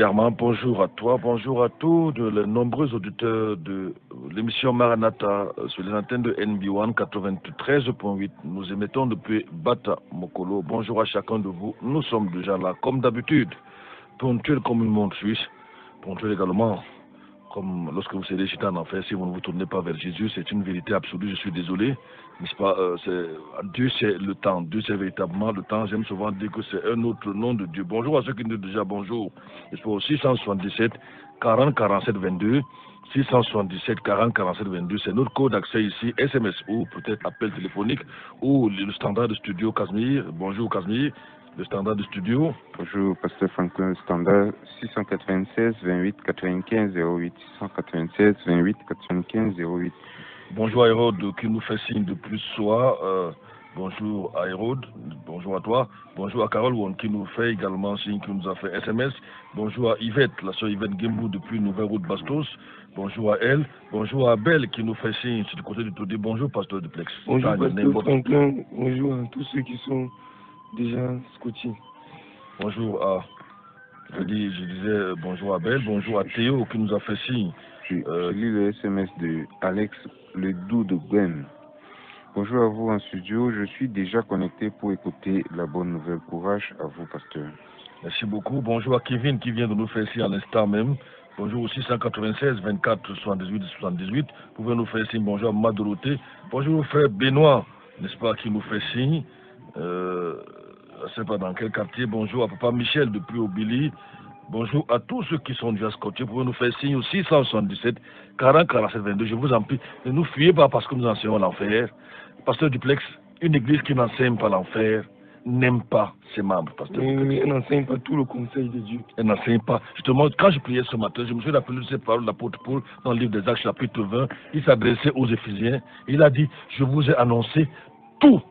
Armand, bonjour à toi, bonjour à tous les nombreux auditeurs de l'émission Maranatha sur les antennes de NB1 93.8. Nous émettons depuis Bata Mokolo. Bonjour à chacun de vous. Nous sommes déjà là, comme d'habitude, ponctuels comme une montre suisse, ponctuels également comme lorsque vous serez jeté en enfer, si vous ne vous tournez pas vers Jésus. C'est une vérité absolue, je suis désolé. N'est-ce pas? Dieu c'est le temps, Dieu c'est véritablement le temps. J'aime souvent dire que c'est un autre nom de Dieu. Bonjour à ceux qui nous disent déjà bonjour. N'est-ce pas? Au 677 40 47 22, 677 40 47 22, c'est notre code d'accès ici, SMS ou peut-être appel téléphonique ou le standard de studio Casimir. Bonjour Casimir, le standard de studio. Bonjour Pasteur Franklin, le standard 696 28 95 08, 696 28 95 08. Bonjour à Hérode qui nous fait signe de plus soir. Bonjour à Hérode, bonjour à toi. Bonjour à Carole qui nous fait également signe, qui nous a fait SMS. Bonjour à Yvette, la soeur Yvette Gembou depuis Nouvelle Route Bastos. Bonjour à elle. Bonjour à Abel qui nous fait signe sur le côté du Todé. Bonjour Pasteur Duplex. Bonjour Pasteur Franklin, bonjour à tous ceux qui sont déjà scotchés. Bonjour à, je disais bonjour à Abel, bonjour à Théo qui nous a fait signe. Je lis le SMS de Alex Le Doux de Gwen. Bonjour à vous en studio, je suis déjà connecté pour écouter la bonne nouvelle. Courage à vous, pasteur. Merci beaucoup. Bonjour à Kevin qui vient de nous faire ici à l'instant même. Bonjour au 696 24 78 78. Vous pouvez nous faire signe. Bonjour à Madoroté. Bonjour au frère Benoît, n'est-ce pas, qui nous fait signe. Je ne sais pas dans quel quartier. Bonjour à papa Michel depuis Obili. Bonjour à tous ceux qui sont déjà scotchés. Vous pouvez nous faire signe au 677 40 47 22. Je vous en prie, ne nous fuyez pas parce que nous enseignons l'enfer. Pasteur Duplex, une église qui n'enseigne pas l'enfer n'aime pas ses membres. Pasteur mais elle n'enseigne pas tout le conseil de Dieu. Elle n'enseigne pas. Justement, quand je priais ce matin, je me suis rappelé de cette parole de l'apôtre Paul dans le livre des Actes chapitre 20. Il s'adressait aux Éphésiens. Il a dit, je vous ai annoncé tout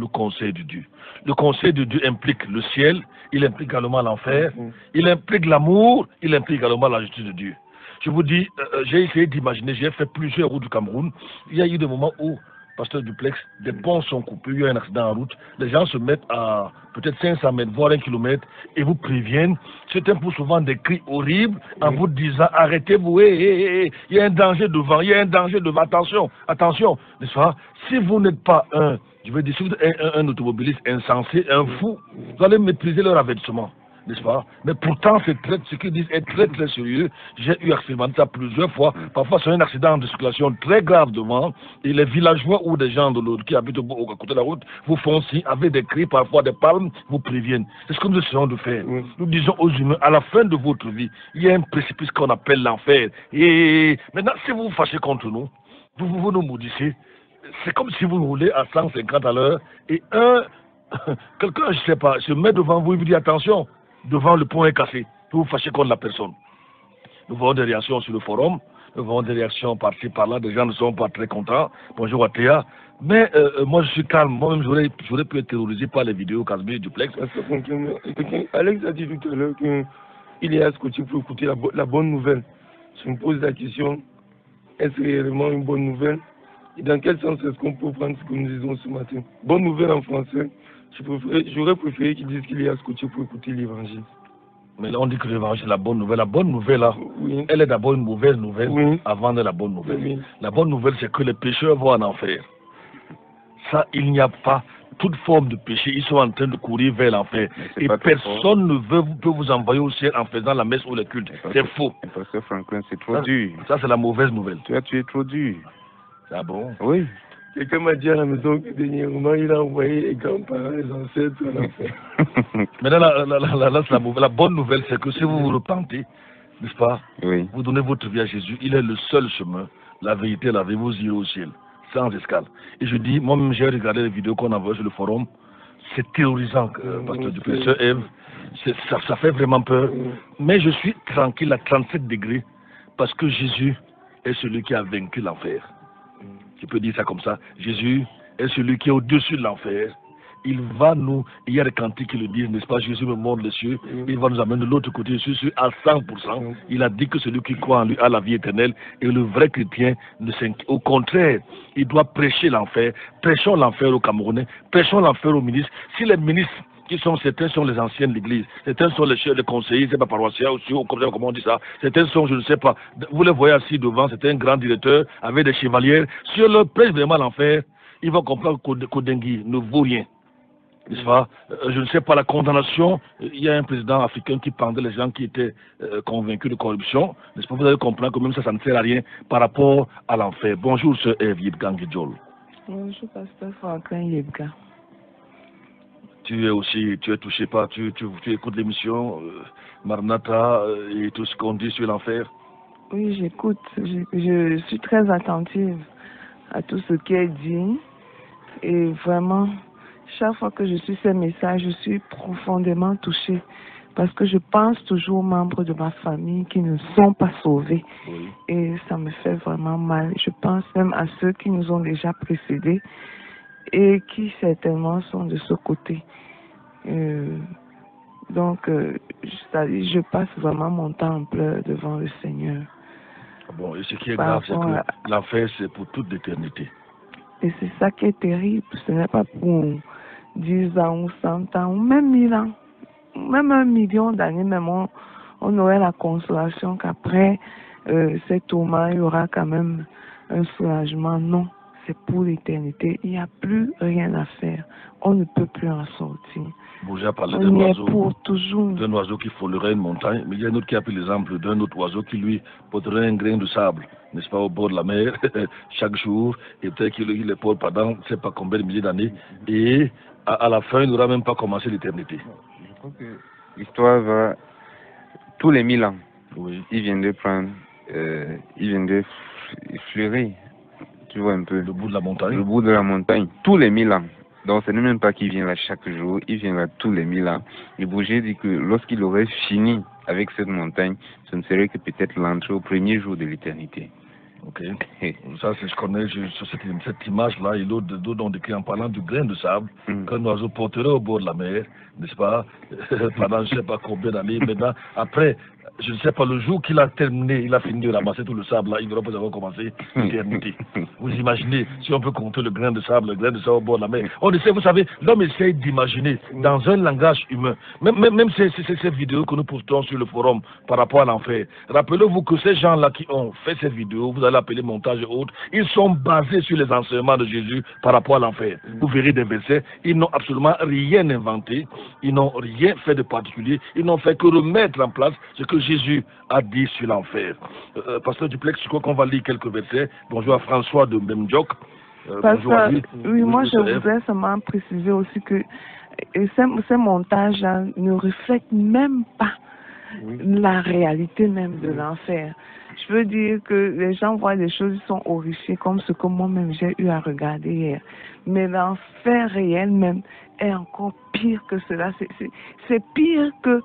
le conseil de Dieu. Le conseil de Dieu implique le ciel, il implique également l'enfer, il implique l'amour, il implique également la justice de Dieu. Je vous dis, j'ai essayé d'imaginer, j'ai fait plusieurs routes du Cameroun. Il y a eu des moments où, pasteur Duplex, des ponts sont coupés, il y a un accident en route, les gens se mettent à peut-être 500 mètres, voire 1 kilomètre, et vous préviennent. Certains poussent souvent des cris horribles en vous disant, arrêtez-vous, il y a un danger devant, il y a un danger devant, attention, n'est-ce pas? Si vous n'êtes pas je veux dire, si vous êtes un automobiliste insensé, un fou, vous allez maîtriser leur avertissement, n'est-ce pas? Mais pourtant, ce qu'ils disent est très très sérieux. J'ai eu expérimenté ça plusieurs fois. Parfois, c'est un accident de circulation très grave devant, et les villageois ou des gens de l'autre qui habitent à côté de la route vous font signe avec des cris, parfois des palmes, vous préviennent. C'est ce que nous essayons de faire. Nous disons aux humains, à la fin de votre vie, il y a un précipice qu'on appelle l'enfer. Et maintenant, si vous vous fâchez contre nous, vous nous maudissez. C'est comme si vous roulez à 150 à l'heure et quelqu'un, je ne sais pas, se met devant vous et vous dit attention, devant le pont est cassé, vous vous fâchez contre la personne. Nous voyons des réactions sur le forum, nous voyons des réactions par-ci par-là, des gens ne sont pas très contents. Bonjour à Théa. Mais moi je suis calme, moi-même j'aurais pu être terrorisé par les vidéos Casimir Duplex. Alex a dit tout à l'heure qu'il est à scotcher pour écouter la bonne nouvelle. Je me pose la question, est-ce réellement une bonne nouvelle? Et dans quel sens est-ce qu'on peut prendre ce que nous disons ce matin? Bonne nouvelle en français. J'aurais préféré qu'ils disent qu'il est à scotcher pour écouter l'évangile. Mais là on dit que l'évangile est la bonne nouvelle. La bonne nouvelle là, elle est d'abord une mauvaise nouvelle avant de la bonne nouvelle. La bonne nouvelle c'est que les pécheurs vont en enfer. Ça, il n'y a pas toute forme de péché. Ils sont en train de courir vers l'enfer. Et personne ne peut vous envoyer au ciel en faisant la messe ou le culte. C'est faux. Pasteur Franklin, c'est trop dur. Ça c'est la mauvaise nouvelle. Tu es trop dur. Ah bon? Oui. Quelqu'un m'a dit à la maison que dernièrement, il a envoyé les grands-parents, les ancêtres à l'enfer. Mais là, la bonne nouvelle, c'est que si vous vous repentez, n'est-ce pas? Oui. Vous donnez votre vie à Jésus, il est le seul chemin, la vérité, la vie, vous irez au ciel, sans escale. Et je dis, moi-même, j'ai regardé les vidéos qu'on envoie sur le forum, c'est terrorisant, pasteur Duplessis. Sœur Ève, ça fait vraiment peur. Mais je suis tranquille à 37 degrés parce que Jésus est celui qui a vaincu l'enfer. Je peux dire ça comme ça. Jésus est celui qui est au-dessus de l'enfer. Il y a des cantiques qui le disent, n'est-ce pas? Jésus me montre les cieux, il va nous amener de l'autre côté. Je suis sûr à 100%. Il a dit que celui qui croit en lui a la vie éternelle. Et le vrai chrétien, au contraire, il doit prêcher l'enfer. Prêchons l'enfer aux Camerounais, prêchons l'enfer aux ministres. Si les ministres certains sont les anciens de l'église, certains sont les chefs, les conseillers, c'est pas paroissiens aussi, ou comment on dit ça, certains sont, je ne sais pas, vous les voyez assis devant, c'est un grand directeur avec des chevalières. Si on leur prêche vraiment l'enfer, ils vont comprendre qu'Odengui ne vaut rien. N'est-ce pas? Je ne sais pas, la condamnation, il y a un président africain qui pendait les gens qui étaient convaincus de corruption. N'est-ce pas? Vous allez comprendre que même ça ne sert à rien par rapport à l'enfer. Bonjour, sœur Ève Yebga Ngidjol. Bonjour, pasteur Franklin Yebga. Tu es touché par, tu écoutes l'émission Maranatha et tout ce qu'on dit sur l'enfer? Oui, j'écoute. Je suis très attentive à tout ce qui est dit. Et vraiment, chaque fois que je suis ces messages, je suis profondément touchée. Parce que je pense toujours aux membres de ma famille qui ne sont pas sauvés. Oui. Et ça me fait vraiment mal. Je pense même à ceux qui nous ont déjà précédés et qui certainement sont de ce côté. Donc, je passe vraiment mon temps en pleurs devant le Seigneur. Bon, et ce qui est grave, c'est que l'enfer, c'est pour toute l'éternité. Et c'est ça qui est terrible. Ce n'est pas pour 10 ans ou 100 ans, ou même 1000 ans. Même 1 million d'années, même on aurait la consolation qu'après ces tourments, il y aura quand même un soulagement. Non, c'est pour l'éternité. Il n'y a plus rien à faire. On ne peut plus en sortir. Bon, j'ai parlé d'un oiseau qui frôlerait une montagne, mais il y a un autre qui a pris l'exemple d'un autre oiseau qui lui porterait un grain de sable, n'est-ce pas, au bord de la mer, chaque jour, et peut-être qu'il le porte pendant je ne sais pas combien de milliers d'années, et à la fin, il n'aura même pas commencé l'éternité. Je crois que l'histoire va tous les 1000 ans. Oui. Il vient de prendre, il vient de fleurir, tu vois un peu. Le bout de la montagne. Le bout de la montagne, tous les 1000 ans. Donc ce n'est même pas qu'il vient là chaque jour, il vient là tous les 1000 ans. Et Bourget dit que lorsqu'il aurait fini avec cette montagne, ce ne serait que peut-être l'entrée au premier jour de l'éternité. Ok. Ça, je connais cette image-là, et l'autre dont décrit en parlant du grain de sable, qu'un oiseau porterait au bord de la mer, n'est-ce pas, pendant je ne sais pas combien d'années. Maintenant, après, je ne sais pas, le jour qu'il a terminé, il a fini de ramasser tout le sable, là, il n'aura pas encore commencé l'éternité. Vous imaginez, si on peut compter le grain de sable au bord de la mer. On essaie, vous savez, l'homme essaie d'imaginer dans un langage humain, même ces vidéos que nous postons sur le forum par rapport à l'enfer. Rappelez-vous que ces gens-là qui ont fait ces vidéos, vous allez appeler montage et autres, ils sont basés sur les enseignements de Jésus par rapport à l'enfer. Vous verrez des versets, ils n'ont absolument rien inventé, ils n'ont rien fait de particulier, ils n'ont fait que remettre en place ce que Jésus a dit sur l'enfer. Pasteur Duplex, je crois qu'on va lire quelques versets. Bonjour à François de Memdjok. Bonjour à lui. Oui, moi je voudrais seulement préciser aussi que ces montages-là ne reflètent même pas la réalité même de l'enfer. Je veux dire que les gens voient des choses, ils sont horrifiés, comme ce que moi-même j'ai eu à regarder hier. Mais l'enfer réel même est encore pire que cela. C'est pire que...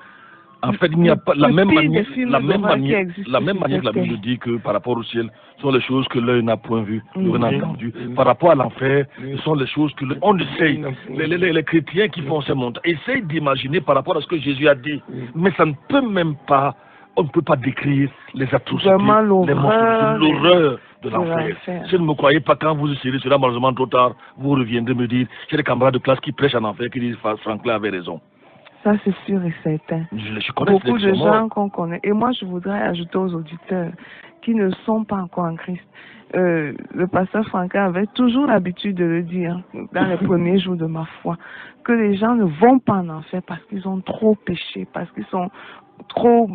En fait, il n'y a pas la même manière que la Bible dit que par rapport au ciel, ce sont les choses que l'œil n'a point vues, l'oreille n'a entendu. Par rapport à l'enfer, ce sont les choses que on essaye. Les chrétiens qui font ces montages essayent d'imaginer par rapport à ce que Jésus a dit. Mais ça ne peut même pas, on ne peut pas décrire les atrocités, l'horreur de l'enfer. Si vous ne me croyez pas, quand vous serez cela, malheureusement trop tard, vous reviendrez me dire, j'ai des camarades de classe qui prêchent en enfer, qui disent Franklin avait raison. Ça, c'est sûr et certain. Beaucoup de gens qu'on connaît. Et moi, je voudrais ajouter aux auditeurs qui ne sont pas encore en Christ. Le pasteur Franklin avait toujours l'habitude de le dire dans les premiers jours de ma foi, que les gens ne vont pas en enfer parce qu'ils ont trop péché, parce qu'ils sont trop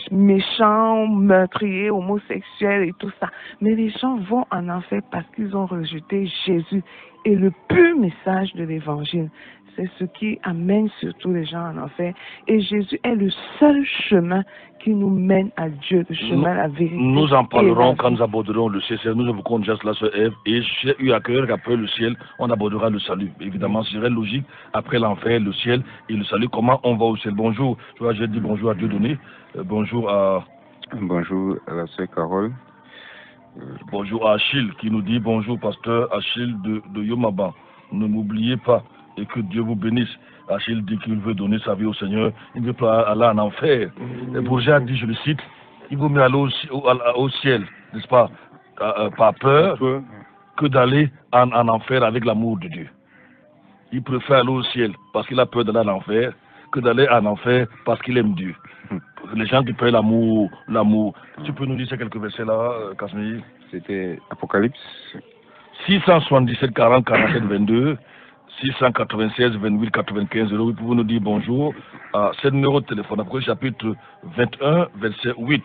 méchants, meurtriers, homosexuels et tout ça. Mais les gens vont en enfer parce qu'ils ont rejeté Jésus et le pur message de l'évangile. c'est ce qui amène surtout les gens en enfer. Et Jésus est le seul chemin qui nous mène à Dieu, le chemin, la vérité. Nous en parlerons quand nous aborderons le ciel. Nous évoquons déjà cela sur Ève. Et j'ai eu à cœur qu'après le ciel, on abordera le salut. Évidemment, ce serait logique. Après l'enfer, le ciel et le salut. Comment on va au ciel? Bonjour. Tu vois, j'ai dit bonjour à Dieudonné. Bonjour à... Bonjour à la sœur Carole. Bonjour à Achille qui nous dit bonjour pasteur Achille de Yomaba. Ne m'oubliez pas et que Dieu vous bénisse. Achille dit qu'il veut donner sa vie au Seigneur. Il ne veut pas aller en enfer. Et Bourget a dit, je le cite, il vaut mieux aller au ciel, n'est-ce pas, par peur, que d'aller en enfer avec l'amour de Dieu. Il préfère aller au ciel parce qu'il a peur d'aller en enfer que d'aller en enfer parce qu'il aime Dieu. Les gens qui paient l'amour. Tu peux nous dire ces quelques versets là, Casimir? C'était Apocalypse 677 40 47 22, 696 28 95 0. Vous pouvez nous dire bonjour à ce numéro de téléphone. Apocalypse chapitre 21, verset 8.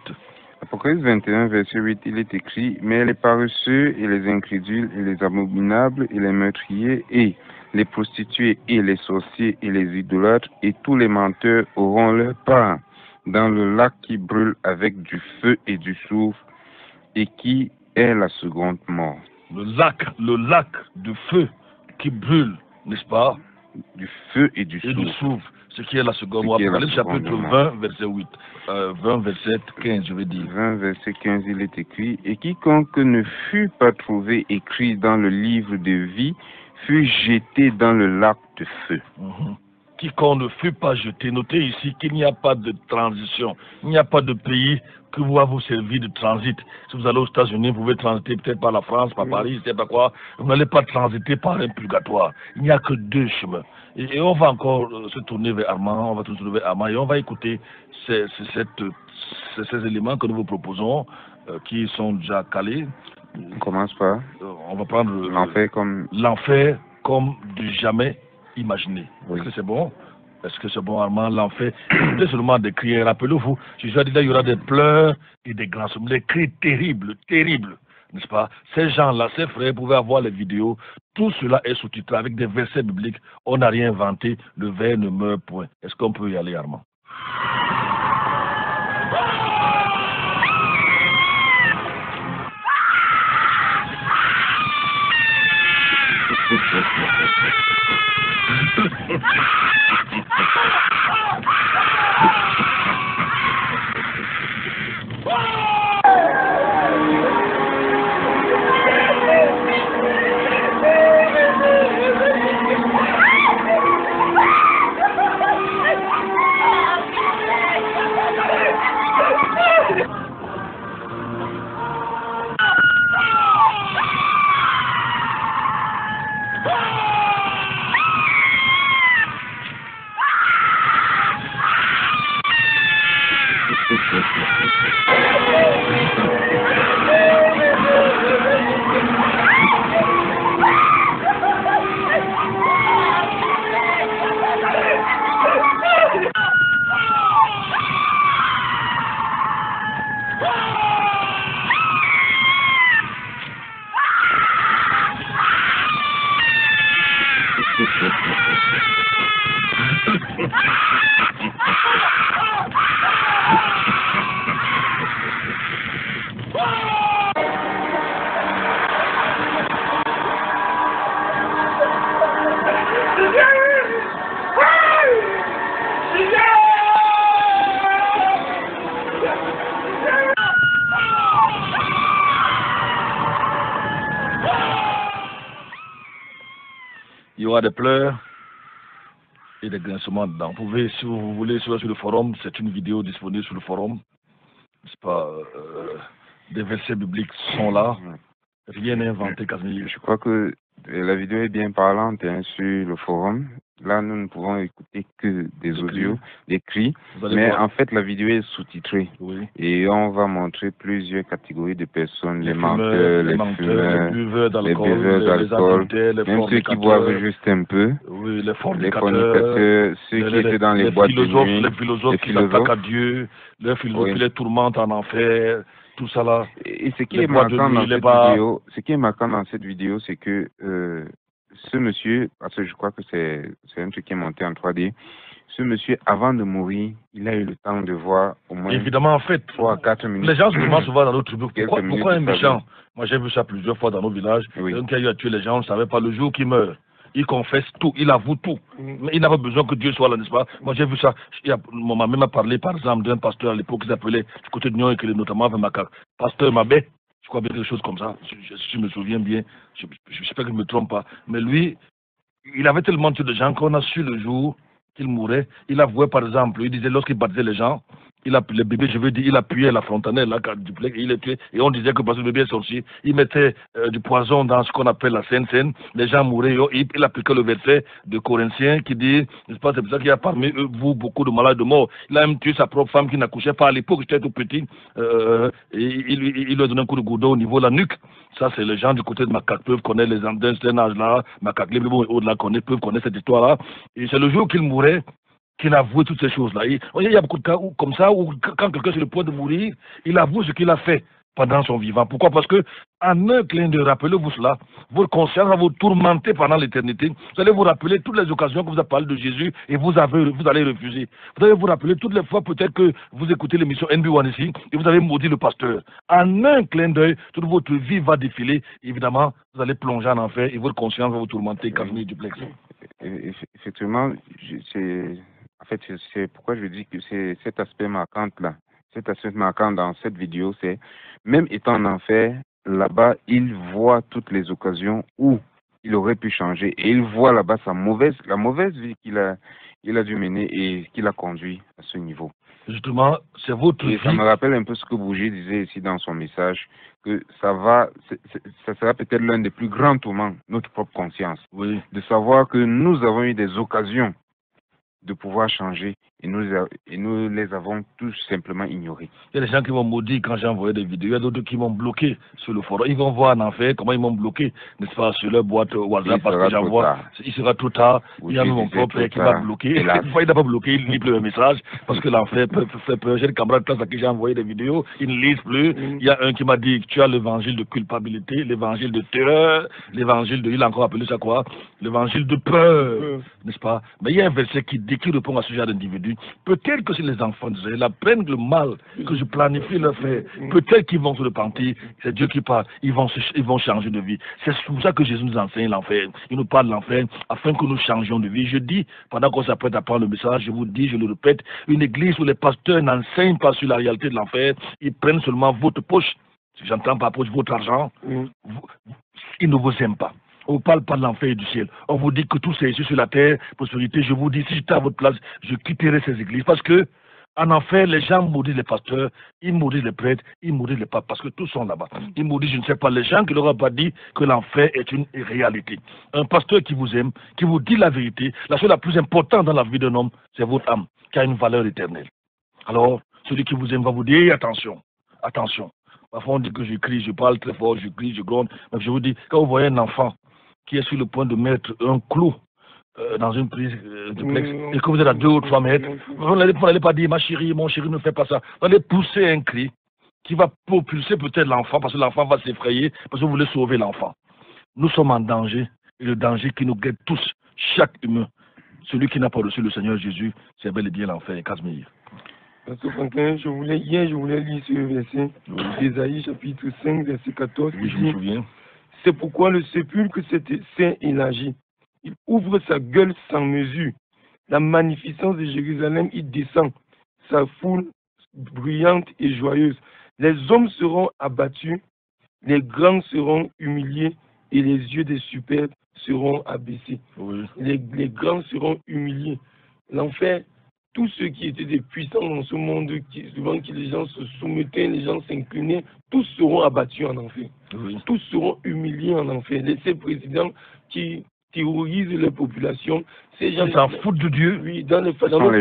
Apocalypse 21, verset 8, il est écrit: mais les paresseux et les incrédules et les abominables et les meurtriers et les prostituées et les sorciers et les idolâtres et tous les menteurs auront leur part dans le lac qui brûle avec du feu et du soufre et qui est la seconde mort. Le lac de feu qui brûle, n'est-ce pas? Du feu et du soufre. Ce qui est la seconde mort. Apocalypse chapitre 20, verset 8. 20, verset 15, je vais dire. 20, verset 15, il est écrit: et quiconque ne fut pas trouvé écrit dans le livre de vie fut jeté dans le lac de feu. Quiconque ne fut pas jeté. Notez ici qu'il n'y a pas de transition. Il n'y a pas de pays qui va vous servir de transit. Si vous allez aux États-Unis, vous pouvez transiter peut-être par la France, par Paris, je ne sais pas quoi. Vous n'allez pas transiter par un purgatoire. Il n'y a que deux chemins. Et on va encore se tourner vers Armand, on va se tourner vers Armand et on va écouter ces éléments que nous vous proposons, qui sont déjà calés. On commence par on va prendre l'enfer comme du jamais imaginé. Oui. Est-ce que c'est bon? Est-ce que c'est bon, Armand? L'enfer, écoutez seulement des cris. Rappelez-vous, je vous ai dit là, il y aura des pleurs et des grands sommes, des cris terribles, n'est-ce pas? Ces gens-là, ces frères pouvaient avoir les vidéos. Tout cela est sous-titré avec des versets bibliques. On n'a rien inventé. Le ver ne meurt point. Est-ce qu'on peut y aller, Armand? Il y aura des pleurs et des grincements dedans. Vous pouvez, si vous voulez, sur le forum, c'est une vidéo disponible sur le forum. C'est pas, des versets bibliques sont là. Rien n'est inventé, Casimir. Je crois que la vidéo est bien parlante sur le forum. Là, nous ne pouvons écouter que des audios, des cris. Mais en fait, la vidéo est sous-titrée. Oui. Et on va montrer plusieurs catégories de personnes. Les menteurs, les fumeurs, les buveurs d'alcool, même ceux qui boivent juste un peu. Oui, les fornicateurs, ceux qui étaient dans les boîtes de nuit. Les philosophes qui s'attaquent à Dieu, les philosophes qui les tourmentent en enfer. Tout ça là. Et ce qui est marquant dans cette vidéo, c'est que ce monsieur, parce que je crois que c'est un truc qui est monté en 3D, ce monsieur, avant de mourir, il a eu le temps de voir au moins Évidemment, en fait, 3 à 4 minutes. les gens se demandent souvent dans nos tribus, pourquoi minutes un de sa méchant? vie. Moi, j'ai vu ça plusieurs fois dans nos villages. Oui. Quelqu'un qui a eu à tuer les gens, on ne savait pas le jour qu'il meurt. Il confesse tout, il avoue tout. Mais il n'a pas besoin que Dieu soit là, n'est-ce pas? Moi, j'ai vu ça. Ma mère m'a parlé, par exemple, d'un pasteur à l'époque qui s'appelait, du côté de Nyon, et notamment avec ma pasteur Mabé. Je crois bien quelque chose comme ça. Si je me souviens bien. J'espère que je ne me trompe pas. Mais lui, il avait tellement tué de gens qu'on a su le jour qu'il mourait. Il avouait, par exemple, il disait, lorsqu'il baptisait les gens, le bébé, je veux dire, il appuyait la fontanelle, là, et il est tué. Et on disait que parce que le bébé est sorti, il mettait du poison dans ce qu'on appelle la Sainte Seine. Les gens mouraient. Il appliquait le verset de Corinthiens qui dit, n'est-ce pas, c'est pour ça qu'il y a parmi vous beaucoup de malades de mort. Il a même tué sa propre femme qui n'accouchait pas à l'époque, j'étais tout petit. Et il lui a donné un coup de goudron au niveau de la nuque. Ça, c'est les gens du côté de Macaque peuvent connaître les d'un certain âge-là. Macaque libre, au-delà, peuvent connaître cette histoire-là. Et c'est le jour qu'il mourait qu'il avouait toutes ces choses-là. Il y a beaucoup de cas comme ça, où quand quelqu'un est sur le point de mourir, il avoue ce qu'il a fait pendant son vivant. Pourquoi? Parce que, en un clin d'œil, rappelez-vous cela, votre conscience va vous tourmenter pendant l'éternité. Vous allez vous rappeler toutes les occasions que vous avez parlé de Jésus et vous allez refuser. Vous allez vous rappeler toutes les fois peut-être que vous écoutez l'émission NB1 ici et vous avez maudit le pasteur. En un clin d'œil, toute votre vie va défiler. Évidemment, vous allez plonger en enfer et votre conscience va vous tourmenter, Casimir Duplex. Effectivement, c'est pourquoi je dis que c'est cet aspect marquant-là. Cet aspect marquant dans cette vidéo, c'est même étant en enfer, là-bas, il voit toutes les occasions où il aurait pu changer. Et il voit là-bas la mauvaise vie qu'il a dû mener et qu'il a conduit à ce niveau. Justement, c'est votre vie. Ça me rappelle un peu ce que Bougie disait ici dans son message, que ça sera peut-être l'un des plus grands tourments, notre propre conscience. Oui. De savoir que nous avons eu des occasions de pouvoir changer et nous les avons tout simplement ignorés. Il y a des gens qui m'ont maudit quand j'ai envoyé des vidéos, il y a d'autres qui m'ont bloqué sur le forum. Ils vont voir en enfer comment ils m'ont bloqué, n'est-ce pas, sur leur boîte WhatsApp parce que j'envoie. Il sera trop tard. Il y a mon propre père qui m'a bloqué. Une fois, il n'a pas bloqué, il ne lit plus le message parce que l'enfer peut faire peur. J'ai des camarades de classe à qui j'ai envoyé des vidéos, ils ne lisent plus. Il y a un qui m'a dit tu as l'évangile de culpabilité, l'évangile de terreur, l'évangile de, il a encore appelé ça quoi, l'évangile de peur, n'est-ce pas? Mais il y a un verset qui répond à ce genre d'individu. Peut-être que si les enfants d'Israël apprennent le mal que je planifie leur faire, peut-être qu'ils vont se repentir. C'est Dieu qui parle. Ils vont changer de vie. C'est pour ça que Jésus nous enseigne l'enfer. Il nous parle de l'enfer afin que nous changions de vie. Je dis, pendant qu'on s'apprête à prendre le message, je vous dis, je le répète, une église où les pasteurs n'enseignent pas sur la réalité de l'enfer, ils prennent seulement votre poche. Si j'entends par poche votre argent, ils ne vous aiment pas. On ne parle pas de l'enfer et du ciel. On vous dit que tout c'est ici sur la terre, prospérité. Je vous dis, si j'étais à votre place, je quitterais ces églises. Parce que, en enfer, les gens maudissent les pasteurs, ils maudissent les prêtres, ils maudissent les papes, parce que tous sont là-bas. Ils maudissent, je ne sais pas, les gens qui ne leur ont pas dit que l'enfer est une réalité. Un pasteur qui vous aime, qui vous dit la vérité, la chose la plus importante dans la vie d'un homme, c'est votre âme, qui a une valeur éternelle. Alors, celui qui vous aime va vous dire, attention, attention. Parfois, on dit que je crie, je parle très fort, je crie, je gronde. Mais je vous dis, quand vous voyez un enfant qui est sur le point de mettre un clou dans une prise duplex et que vous êtes à 2 ou 3 mètres, vous n'allez pas dire ma chérie, mon chéri, ne fais pas ça. Vous allez pousser un cri qui va propulser peut-être l'enfant parce que l'enfant va s'effrayer parce que vous voulez sauver l'enfant. Nous sommes en danger et le danger qui nous guette tous, chaque humain. Celui qui n'a pas reçu le Seigneur Jésus, c'est bel et bien l'enfer. Casimir. Pasteur Franklin, je voulais lire ce verset d'Ésaïe chapitre 5, verset 14. Oui, je me souviens. C'est pourquoi le sépulcre s'est élargi. Il ouvre sa gueule sans mesure. La magnificence de Jérusalem y descend. Sa foule bruyante et joyeuse. Les hommes seront abattus, les grands seront humiliés et les yeux des superbes seront abaissés. Oui. Les grands seront humiliés. L'enfer, tous ceux qui étaient des puissants dans ce monde, souvent que les gens se soumettaient, les gens s'inclinaient, tous seront abattus en enfer. Oui. Tous seront humiliés en enfer. Ces présidents qui terrorisent les populations, ces gens qui s'en foutent de Dieu. Oui, dans les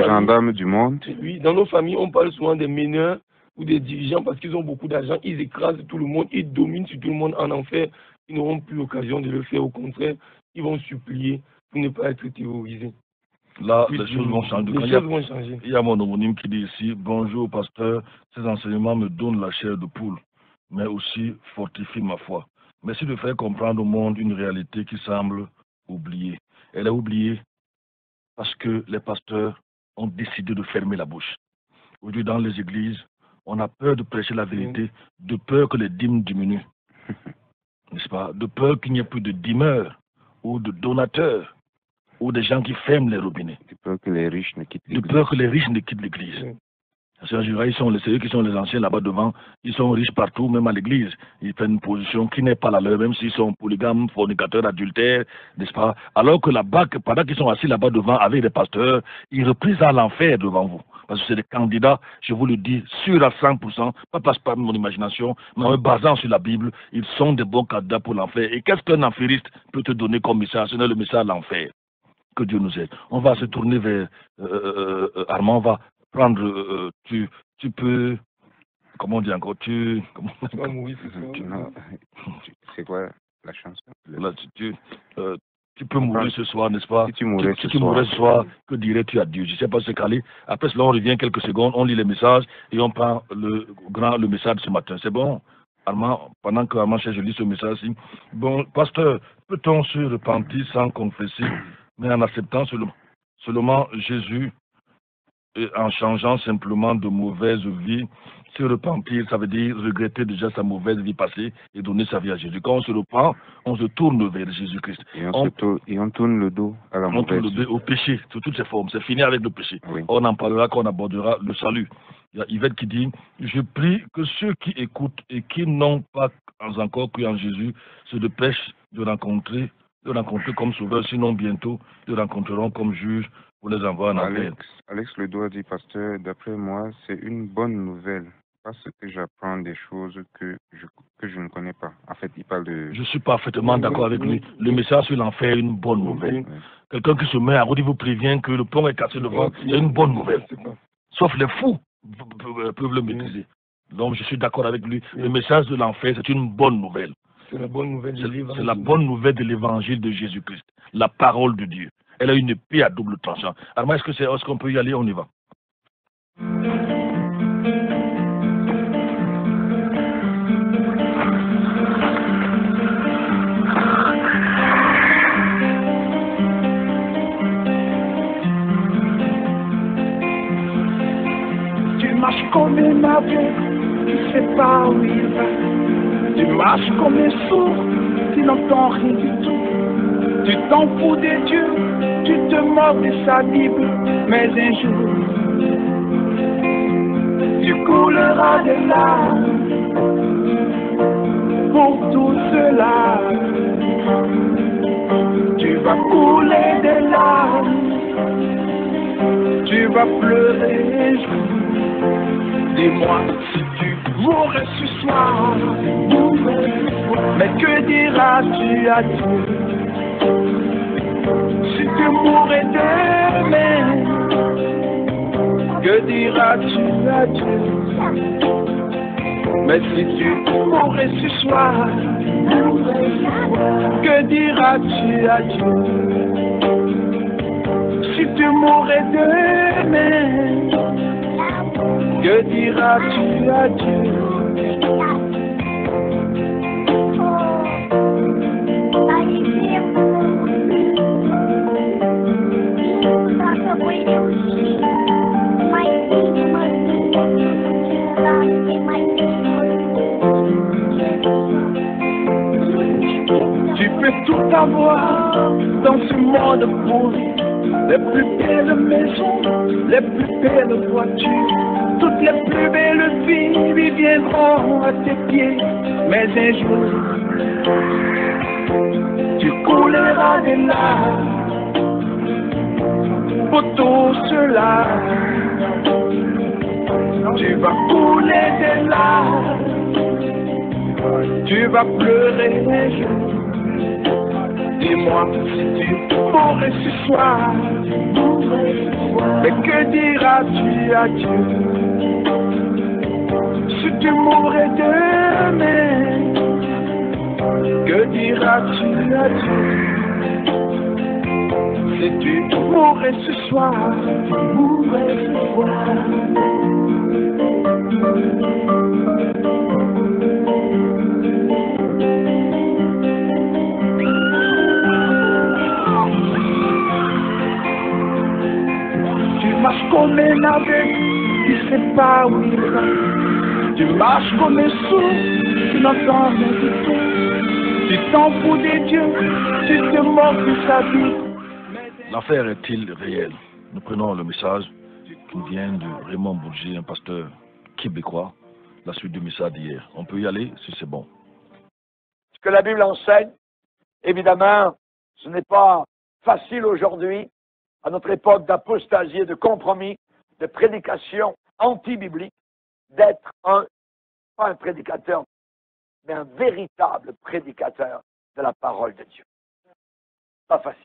gendarmes du monde. Oui, dans nos familles, on parle souvent des meneurs ou des dirigeants parce qu'ils ont beaucoup d'argent, ils écrasent tout le monde, ils dominent sur tout le monde en enfer. Ils n'auront plus l'occasion de le faire. Au contraire, ils vont supplier pour ne pas être terrorisés. Là, les choses vont changer. Les choses vont changer. Il y a mon homonyme qui dit ici, bonjour pasteur, ces enseignements me donnent la chair de poule, mais aussi fortifient ma foi. Merci de faire comprendre au monde une réalité qui semble oublié. Elle a oublié parce que les pasteurs ont décidé de fermer la bouche. Aujourd'hui, dans les églises, on a peur de prêcher la vérité, de peur que les dîmes diminuent. N'est-ce pas? De peur qu'il n'y ait plus de dîmeurs ou de donateurs ou des gens qui ferment les robinets. De peur que les riches ne quittent De l'église. peur que les riches ne quittent l'église. Parce qu'en général, c'est eux qui sont les anciens là-bas devant. Ils sont riches partout, même à l'église. Ils prennent une position qui n'est pas la leur, même s'ils sont polygames, fornicateurs, adultères, n'est-ce pas? Alors que là-bas, pendant qu'ils sont assis là-bas devant avec des pasteurs, ils reprisent à l'enfer devant vous. Parce que c'est des candidats, je vous le dis, sûrs à 100%, pas parce par mon imagination, mais en me basant sur la Bible, ils sont des bons candidats pour l'enfer. Et qu'est-ce qu'un enferiste peut te donner comme message? Ce n'est le message de l'enfer. Que Dieu nous aide. On va se tourner vers Armand, on va prendre, tu peux, comment on dit encore, C'est quoi la chanson? Là, tu peux mourir ce soir, n'est-ce pas? Si tu mourais ce soir, que dirais-tu à Dieu? Je ne sais pas ce qu'aller. Après cela, on revient quelques secondes, on lit les messages et on prend le message de ce matin. C'est bon? Armand, pendant que Armand cherche, je lis ce message-ci. Bon, pasteur, peut-on se repentir sans confesser, mais en acceptant seulement Jésus, et en changeant simplement de mauvaise vie? Se repentir, ça veut dire regretter déjà sa mauvaise vie passée et donner sa vie à Jésus. Quand on se repent, on se tourne vers Jésus-Christ. Et on tourne le dos à la mauvaise vie. On tourne le dos au péché, sous toutes ses formes. C'est fini avec le péché. Oui. On en parlera quand on abordera le salut. Il y a Yvette qui dit, je prie que ceux qui écoutent et qui n'ont pas encore cru en Jésus se dépêchent de rencontrer comme sauveur, sinon bientôt le rencontreront comme juge pour les envoyer en enfer. Alex Ledoux dit, pasteur, d'après moi, c'est une bonne nouvelle. Parce que j'apprends des choses que je ne connais pas. En fait, il parle de... Je suis parfaitement d'accord avec lui. Le message sur l'enfer est une bonne nouvelle. Quelqu'un qui se met à route, il vous prévient que le pont est cassé devant, c'est une bonne nouvelle. Sauf les fous peuvent le maîtriser. Donc je suis d'accord avec lui. Le message de l'enfer, c'est une bonne nouvelle. C'est la bonne nouvelle de l'évangile. C'est la bonne nouvelle de l'évangile de Jésus-Christ. La parole de Dieu. Elle a une épée à double tranchant. Alors, est-ce qu'on peut y aller? On y va. Tu marches comme un aveugle, tu ne sais pas où il va. Tu marches comme un sourd, tu n'entends rien du tout. Tu t'en fous de Dieu, tu te moques de sa Bible, mais un jour, tu couleras de larmes pour tout cela. Tu vas couler des larmes, tu vas pleurer. Dis-moi si tu mourrais ce soir, mais que diras-tu à Dieu? Si tu mourrais demain, que diras-tu à Dieu? Mais si tu mourrais ce soir, que diras-tu à Dieu? Si tu mourrais demain, que diras-tu à Dieu? Tu peux tout avoir dans ce monde pourri, les plus belles maisons, les plus belles voitures, toutes les plus belles filles viendront à tes pieds, mais un jour, tu couleras des larmes pour tout cela. Tu vas couler des larmes, tu vas pleurer un jour. Dis-moi si tu mourrais ce soir, mais que diras-tu à Dieu? Si tu mourrais demain, que diras-tu à Dieu? Si tu mourrais ce soir, pas où il va. Tu marches comme un sourd, tu n'entends rien du tout. Tu t'en fous des dieux, tu te moques de sa vie. L'affaire est-il réelle? Nous prenons le message qui vient de Raymond Bourget, un pasteur québécois, la suite du message d'hier. On peut y aller si c'est bon. Ce que la Bible enseigne, évidemment, ce n'est pas facile aujourd'hui, à notre époque d'apostasie et de compromis, de prédication anti-biblique, d'être pas un prédicateur, mais un véritable prédicateur de la parole de Dieu. Pas facile.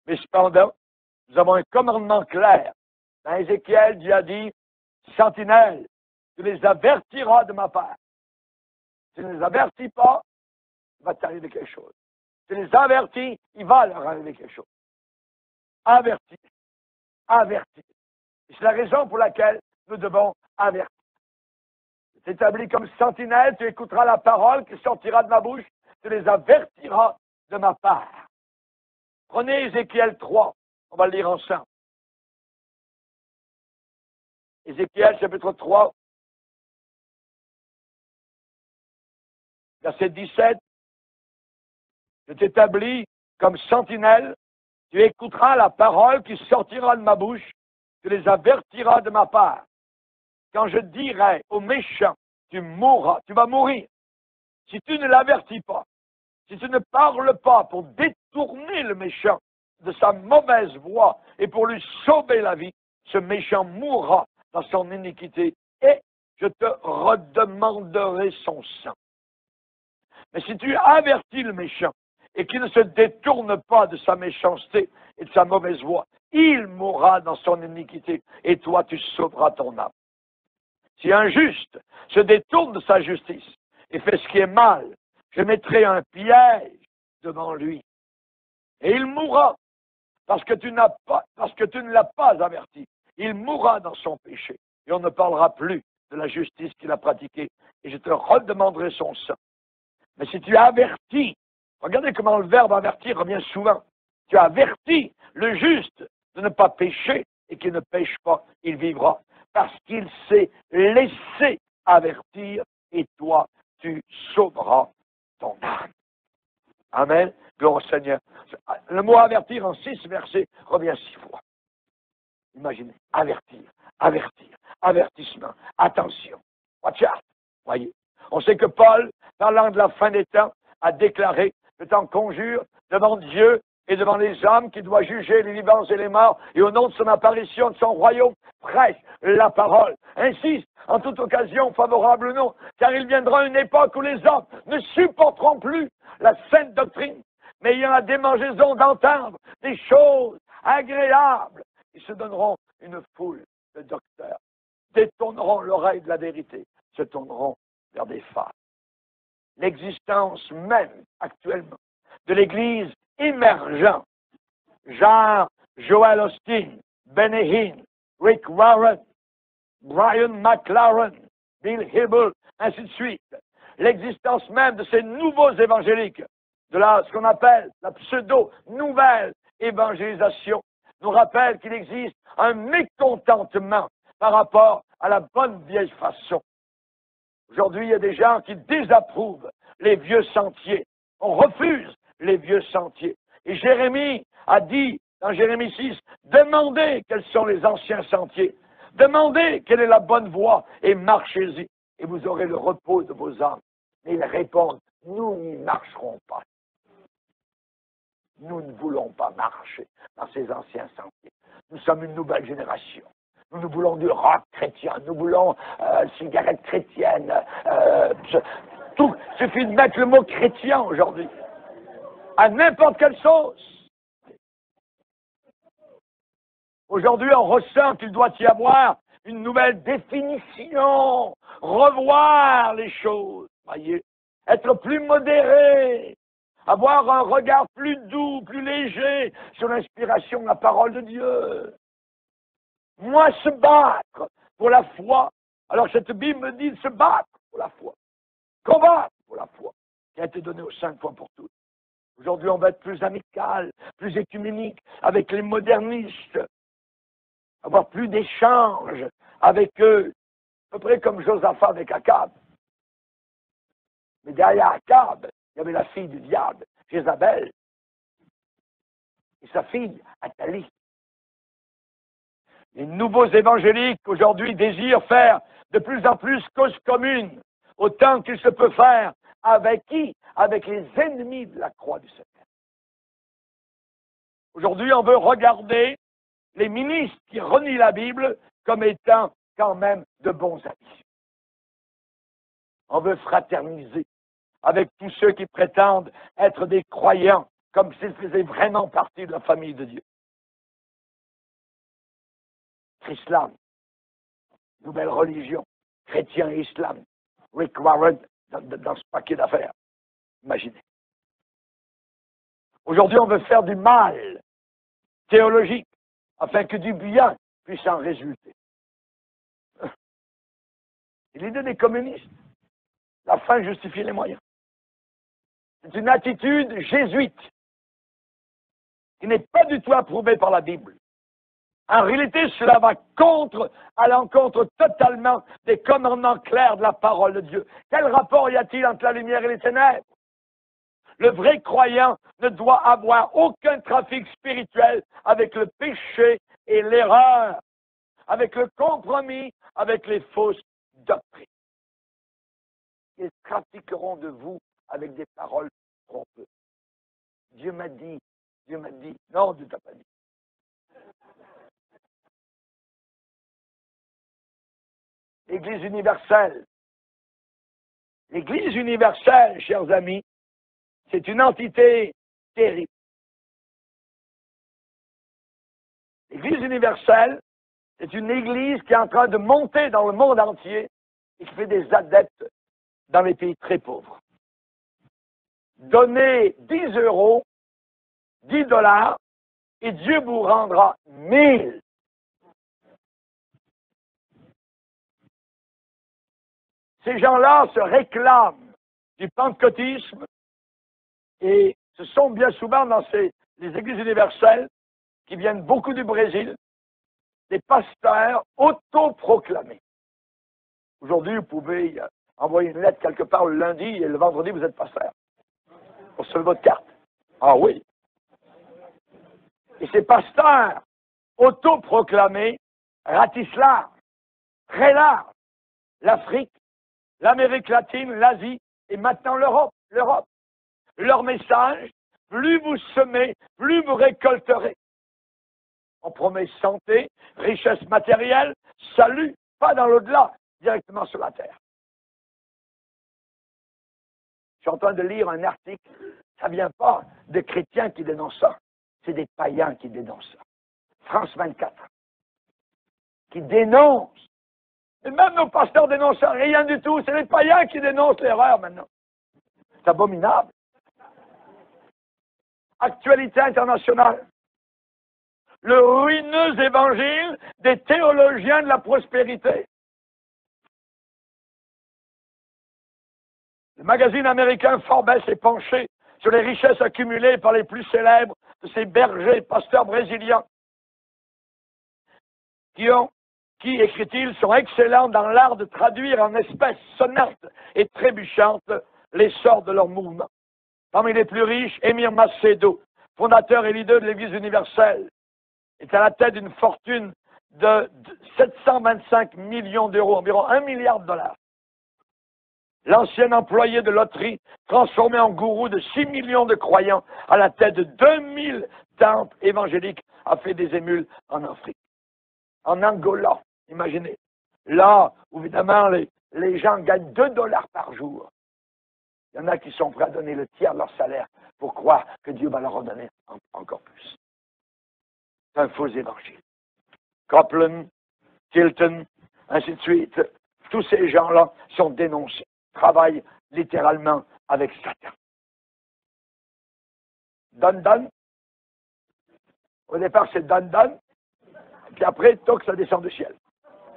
Mais cependant, nous avons un commandement clair. Dans Ézéchiel, Dieu a dit, sentinelle, tu les avertiras de ma part. Tu ne les avertis pas, il va t'arriver quelque chose. Tu les avertis, il va leur arriver quelque chose. Avertis. Avertis. C'est la raison pour laquelle nous devons avertir. Tu es établi comme sentinelle, tu écouteras la parole qui sortira de ma bouche, tu les avertiras de ma part. Prenez Ézéchiel 3, on va le lire ensemble. Ézéchiel chapitre 3, verset 17. Je t'établis comme sentinelle, tu écouteras la parole qui sortira de ma bouche, tu les avertiras de ma part. Quand je dirai aux méchants, tu mourras, tu vas mourir. Si tu ne l'avertis pas, si tu ne parles pas pour détourner le méchant de sa mauvaise voie et pour lui sauver la vie, ce méchant mourra dans son iniquité et je te redemanderai son sang. Mais si tu avertis le méchant et qu'il ne se détourne pas de sa méchanceté et de sa mauvaise voie, il mourra dans son iniquité et toi tu sauveras ton âme. Si un juste se détourne de sa justice et fait ce qui est mal, je mettrai un piège devant lui. Et il mourra parce que tu ne l'as pas averti. Il mourra dans son péché. Et on ne parlera plus de la justice qu'il a pratiquée. Et je te redemanderai son sang. Mais si tu avertis, regardez comment le verbe avertir revient souvent. Tu avertis le juste de ne pas pécher et qu'il ne pêche pas, il vivra. Parce qu'il s'est laissé avertir et toi, tu sauveras ton âme. Amen. Gloire au Seigneur. Le mot avertir en 6 versets revient 6 fois. Imaginez. Avertir, avertir, avertissement, attention. Watch out. Voyez. On sait que Paul, parlant de la fin des temps, a déclaré, je t'en conjure, devant Dieu et devant les hommes qui doit juger les vivants et les morts, et au nom de son apparition, de son royaume, prêche la parole. Insiste, en toute occasion, favorable ou non, car il viendra une époque où les hommes ne supporteront plus la sainte doctrine, mais ayant la démangeaison d'entendre des choses agréables, ils se donneront une foule de docteurs, détourneront l'oreille de la vérité, se tourneront vers des fables. L'existence même, actuellement, de l'Église émergente, genre Joel Osteen, Benny Hinn, Rick Warren, Brian McLaren, Bill Hybels, ainsi de suite. L'existence même de ces nouveaux évangéliques, de ce qu'on appelle la pseudo-nouvelle évangélisation, nous rappelle qu'il existe un mécontentement par rapport à la bonne vieille façon. Aujourd'hui, il y a des gens qui désapprouvent les vieux sentiers. On refuse les vieux sentiers. Et Jérémie a dit, dans Jérémie 6, demandez quels sont les anciens sentiers. Demandez quelle est la bonne voie et marchez-y. Et vous aurez le repos de vos âmes. Mais ils répondent, nous n'y marcherons pas. Nous ne voulons pas marcher dans ces anciens sentiers. Nous sommes une nouvelle génération. Nous voulons du rock chrétien, nous voulons cigarette chrétienne. Tout. Il suffit de mettre le mot chrétien aujourd'hui à n'importe quelle sauce. Aujourd'hui, on ressent qu'il doit y avoir une nouvelle définition, revoir les choses, voyez, être plus modéré, avoir un regard plus doux, plus léger sur l'inspiration de la parole de Dieu. Moi, se battre pour la foi. Alors cette Bible me dit de se battre pour la foi. Combattre pour la foi qui a été donnée aux 5 fois pour toutes. Aujourd'hui, on va être plus amical, plus écuménique avec les modernistes. Avoir plus d'échanges avec eux à peu près comme Josaphat avec Akab. Mais derrière Akab, il y avait la fille du diable, Jézabel, et sa fille, Athalie. Les nouveaux évangéliques aujourd'hui désirent faire de plus en plus cause commune, autant qu'il se peut faire. Avec qui? Avec les ennemis de la croix du Seigneur. Aujourd'hui, on veut regarder les ministres qui renient la Bible comme étant quand même de bons amis. On veut fraterniser avec tous ceux qui prétendent être des croyants, comme s'ils faisaient vraiment partie de la famille de Dieu. Islam, nouvelle religion, chrétien et islam, Rick Warren dans ce paquet d'affaires. Imaginez. Aujourd'hui, on veut faire du mal théologique afin que du bien puisse en résulter. Et l'idée des communistes, la fin justifie les moyens. C'est une attitude jésuite qui n'est pas du tout approuvée par la Bible. En réalité, cela va à l'encontre totalement des commandements clairs de la parole de Dieu. Quel rapport y a-t-il entre la lumière et les ténèbres? Le vrai croyant ne doit avoir aucun trafic spirituel avec le péché et l'erreur, avec le compromis, avec les fausses doctrines. Ils trafiqueront de vous avec des paroles trompeuses. Dieu m'a dit. Non, Dieu t'a pas dit. L'Église universelle. L'Église universelle, chers amis, c'est une entité terrible. L'Église universelle, c'est une Église qui est en train de monter dans le monde entier et qui fait des adeptes dans les pays très pauvres. Donnez 10 €, 10 $, et Dieu vous rendra 1000. Ces gens-là se réclament du pentecôtisme et ce sont bien souvent dans les églises universelles qui viennent beaucoup du Brésil, des pasteurs autoproclamés. Aujourd'hui, vous pouvez envoyer une lettre quelque part le lundi et le vendredi, vous êtes pasteur. Pour sur votre carte. Ah oui. Et ces pasteurs autoproclamés ratissent large, très large, l'Afrique, l'Amérique latine, l'Asie et maintenant l'Europe. Leur message, plus vous semez, plus vous récolterez. On promet santé, richesse matérielle, salut, pas dans l'au-delà, directement sur la terre. Je suis en train de lire un article, ça ne vient pas de chrétiens qui dénoncent ça, c'est des païens qui dénoncent ça. France 24, qui dénoncent. Et même nos pasteurs dénoncent rien du tout, c'est les païens qui dénoncent l'erreur maintenant. C'est abominable. Actualité internationale. Le ruineux évangile des théologiens de la prospérité. Le magazine américain Forbes s'est penché sur les richesses accumulées par les plus célèbres de ces bergers pasteurs brésiliens qui, écrit-il, sont excellents dans l'art de traduire en espèces sonnantes et trébuchantes l'essor de leur mouvement. Parmi les plus riches, Émir Macedo, fondateur et leader de l'Église universelle, est à la tête d'une fortune de 725 millions d'euros, environ 1 milliard de $. L'ancien employé de loterie, transformé en gourou de 6 millions de croyants, à la tête de 2000 temples évangéliques, a fait des émules en Afrique. En Angola, imaginez, là où évidemment les gens gagnent 2 $ par jour. Il y en a qui sont prêts à donner le tiers de leur salaire pour croire que Dieu va leur en donner encore plus. C'est un faux évangile. Copeland, Tilton, ainsi de suite, tous ces gens-là sont dénoncés, travaillent littéralement avec Satan. Don. Au départ, c'est Don. Puis après, toc, ça descend du ciel.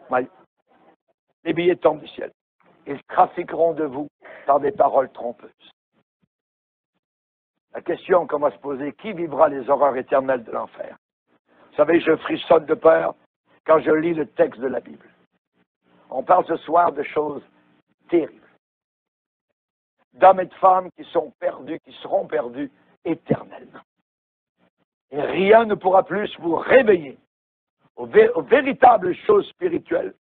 Oui. Les billets tombent du ciel. Ils trafiqueront de vous par des paroles trompeuses. La question qu'on va se poser, qui vivra les horreurs éternelles de l'enfer? Vous savez, je frissonne de peur quand je lis le texte de la Bible. On parle ce soir de choses terribles. D'hommes et de femmes qui sont perdus, qui seront perdus éternellement. Et rien ne pourra plus vous réveiller aux véritables choses spirituelles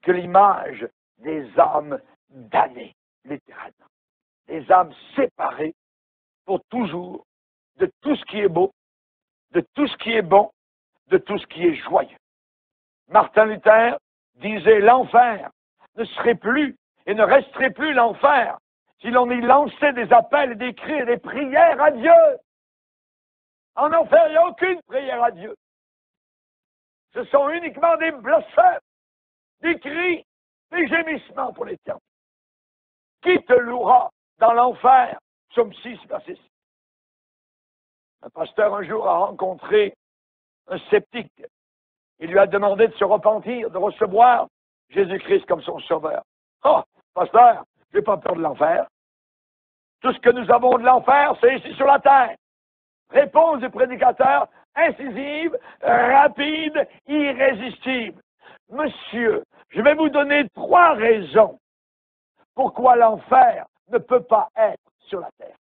que l'image des âmes damnées, littéralement. Des âmes séparées pour toujours de tout ce qui est beau, de tout ce qui est bon, de tout ce qui est joyeux. Martin Luther disait l'enfer ne serait plus et ne resterait plus l'enfer si l'on y lançait des appels et des cris et des prières à Dieu. En enfer, il n'y a aucune prière à Dieu. Ce sont uniquement des blasphèmes, des cris, des gémissements pour l'éternité. Qui te louera dans l'enfer? Psaume 6, verset 6. Un pasteur un jour a rencontré un sceptique. Il lui a demandé de se repentir, de recevoir Jésus-Christ comme son sauveur. Oh, pasteur, je n'ai pas peur de l'enfer. Tout ce que nous avons de l'enfer, c'est ici sur la terre. Réponse du prédicateur, incisive, rapide, irrésistible. Monsieur, je vais vous donner 3 raisons pourquoi l'enfer ne peut pas être sur la terre.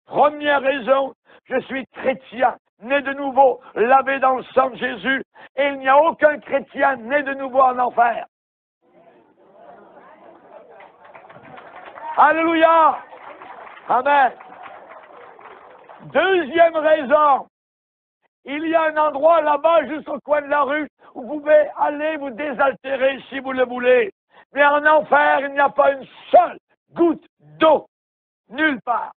Première raison, je suis chrétien, né de nouveau, lavé dans le sang de Jésus, et il n'y a aucun chrétien né de nouveau en enfer. Alléluia! Amen. Deuxième raison, il y a un endroit là-bas, juste au coin de la rue, où vous pouvez aller vous désaltérer si vous le voulez. Mais en enfer, il n'y a pas une seule goutte d'eau. Nulle part,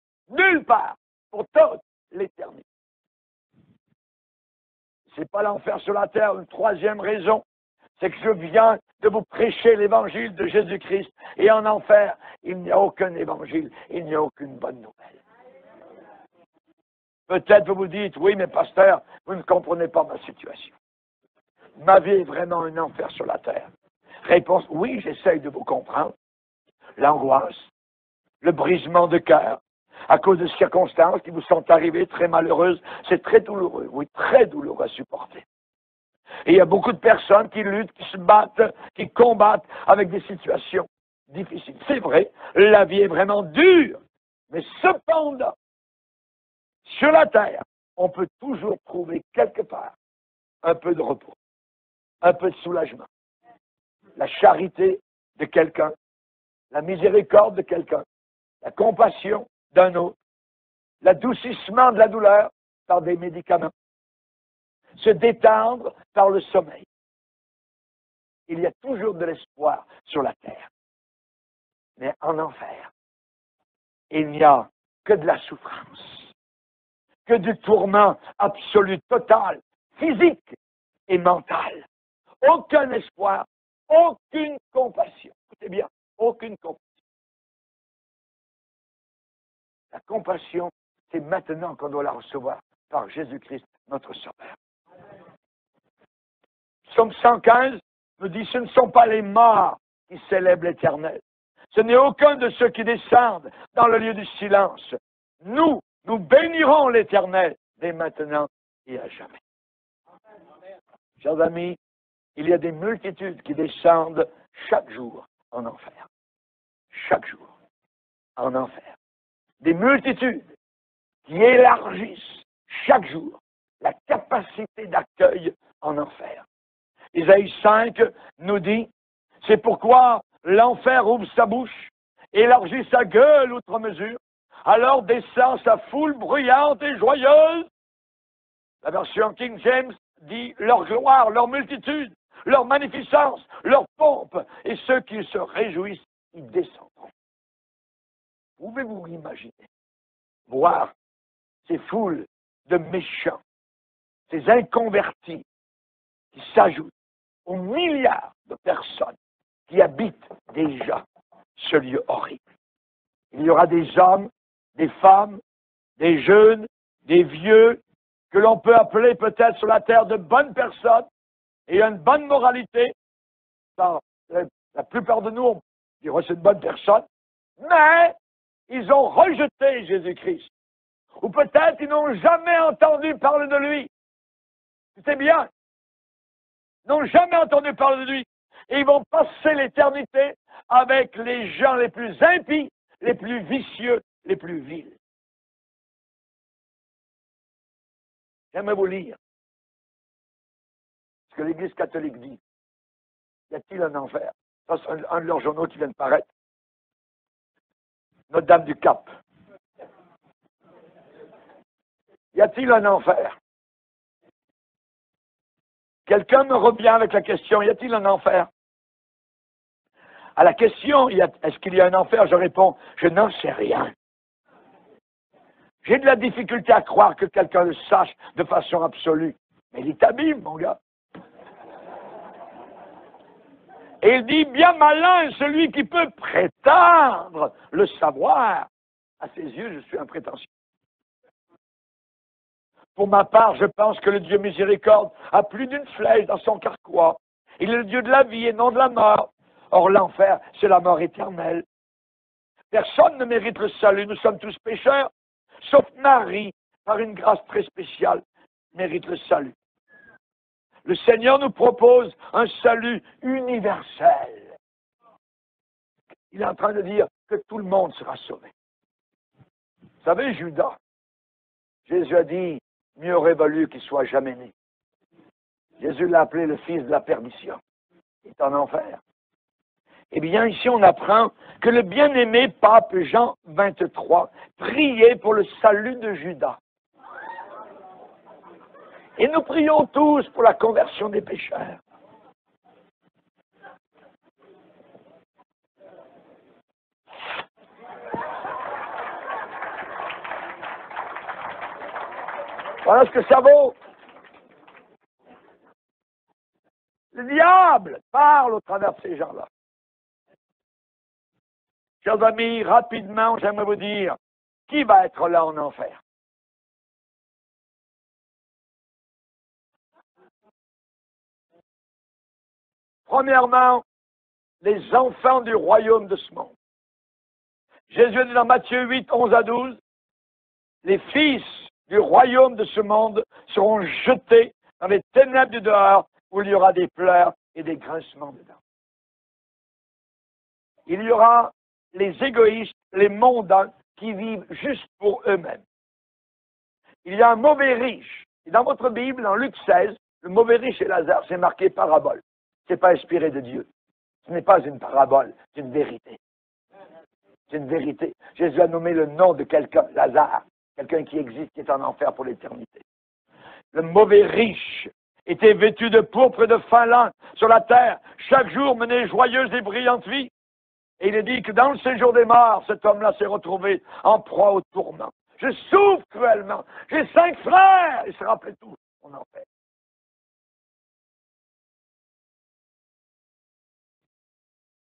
pour toute l'éternité. C'est pas l'enfer sur la terre. Une troisième raison, c'est que je viens de vous prêcher l'évangile de Jésus-Christ. Et en enfer, il n'y a aucun évangile, il n'y a aucune bonne nouvelle. Peut-être vous vous dites, oui, mais pasteur, vous ne comprenez pas ma situation. Ma vie est vraiment un enfer sur la terre. Réponse, oui, j'essaye de vous comprendre. L'angoisse, le brisement de cœur, à cause de circonstances qui vous sont arrivées très malheureuses, c'est très douloureux, oui, très douloureux à supporter. Et il y a beaucoup de personnes qui luttent, qui se battent, qui combattent avec des situations difficiles. C'est vrai, la vie est vraiment dure, mais cependant, sur la terre, on peut toujours trouver quelque part un peu de repos, un peu de soulagement. La charité de quelqu'un, la miséricorde de quelqu'un, la compassion d'un autre, l'adoucissement de la douleur par des médicaments, se détendre par le sommeil. Il y a toujours de l'espoir sur la terre. Mais en enfer, il n'y a que de la souffrance, que du tourment absolu, total, physique et mental. Aucun espoir, aucune compassion. Écoutez bien, aucune compassion. La compassion, c'est maintenant qu'on doit la recevoir par Jésus-Christ, notre Sauveur. Psaume 115 nous dit, ce ne sont pas les morts qui célèbrent l'Éternel. Ce n'est aucun de ceux qui descendent dans le lieu du silence. Nous bénirons l'Éternel dès maintenant et à jamais. Chers amis, il y a des multitudes qui descendent chaque jour en enfer. Chaque jour en enfer. Des multitudes qui élargissent chaque jour la capacité d'accueil en enfer. Isaïe 5 nous dit, c'est pourquoi l'enfer ouvre sa bouche, élargit sa gueule outre mesure, alors descend sa foule bruyante et joyeuse. La version King James dit leur gloire, leur multitude, leur magnificence, leur pompe, et ceux qui se réjouissent, ils descendront. Pouvez-vous imaginer voir ces foules de méchants, ces inconvertis qui s'ajoutent aux milliards de personnes qui habitent déjà ce lieu horrible? Il y aura des hommes, des femmes, des jeunes, des vieux, que l'on peut appeler peut-être sur la terre de bonnes personnes, et une bonne moralité. La plupart de nous, on dirait c'est une bonne personne, mais ils ont rejeté Jésus-Christ. Ou peut-être ils n'ont jamais entendu parler de lui. C'est bien. Ils n'ont jamais entendu parler de lui. Et ils vont passer l'éternité avec les gens les plus impies, les plus vicieux, les plus vils. J'aimerais vous lire ce que l'Église catholique dit. Y a-t-il un enfer? Ça, c'est un de leurs journaux qui vient de paraître. Notre-Dame du Cap. Y a-t-il un enfer? Quelqu'un me revient avec la question, y a-t-il un enfer? À la question, est-ce qu'il y a un enfer? Je réponds, je n'en sais rien. J'ai de la difficulté à croire que quelqu'un le sache de façon absolue. Mais il est habile, mon gars. Et il dit, bien malin celui qui peut prétendre le savoir. À ses yeux, je suis un prétentieux. Pour ma part, je pense que le Dieu miséricorde a plus d'une flèche dans son carquois. Il est le Dieu de la vie et non de la mort. Or, l'enfer, c'est la mort éternelle. Personne ne mérite le salut. Nous sommes tous pécheurs, sauf Marie, par une grâce très spéciale, mérite le salut. Le Seigneur nous propose un salut universel. Il est en train de dire que tout le monde sera sauvé. Vous savez, Judas, Jésus a dit, mieux aurait valu qu'il soit jamais né. Jésus l'a appelé le fils de la perdition. Il est en enfer. Eh bien, ici, on apprend que le bien-aimé pape Jean 23 priait pour le salut de Judas. Et nous prions tous pour la conversion des pécheurs. Voilà ce que ça vaut. Le diable parle au travers de ces gens-là. Chers amis, rapidement, j'aimerais vous dire, qui va être là en enfer? Premièrement, les enfants du royaume de ce monde. Jésus dit dans Matthieu 8, 11 à 12, les fils du royaume de ce monde seront jetés dans les ténèbres du dehors où il y aura des pleurs et des grincements dedans. Il y aura les égoïstes, les mondains qui vivent juste pour eux-mêmes. Il y a un mauvais riche. Et dans votre Bible, dans Luc 16, le mauvais riche et Lazare, c'est marqué parabole. Ce n'est pas inspiré de Dieu. Ce n'est pas une parabole, c'est une vérité. C'est une vérité. Jésus a nommé le nom de quelqu'un, Lazare, quelqu'un qui existe, qui est en enfer pour l'éternité. Le mauvais riche était vêtu de pourpre et de fin lin sur la terre, chaque jour menait joyeuse et brillante vie. Et il est dit que dans le séjour des morts, cet homme-là s'est retrouvé en proie au tourment. Je souffre cruellement. J'ai 5 frères. Il se rappelait tout mon enfer.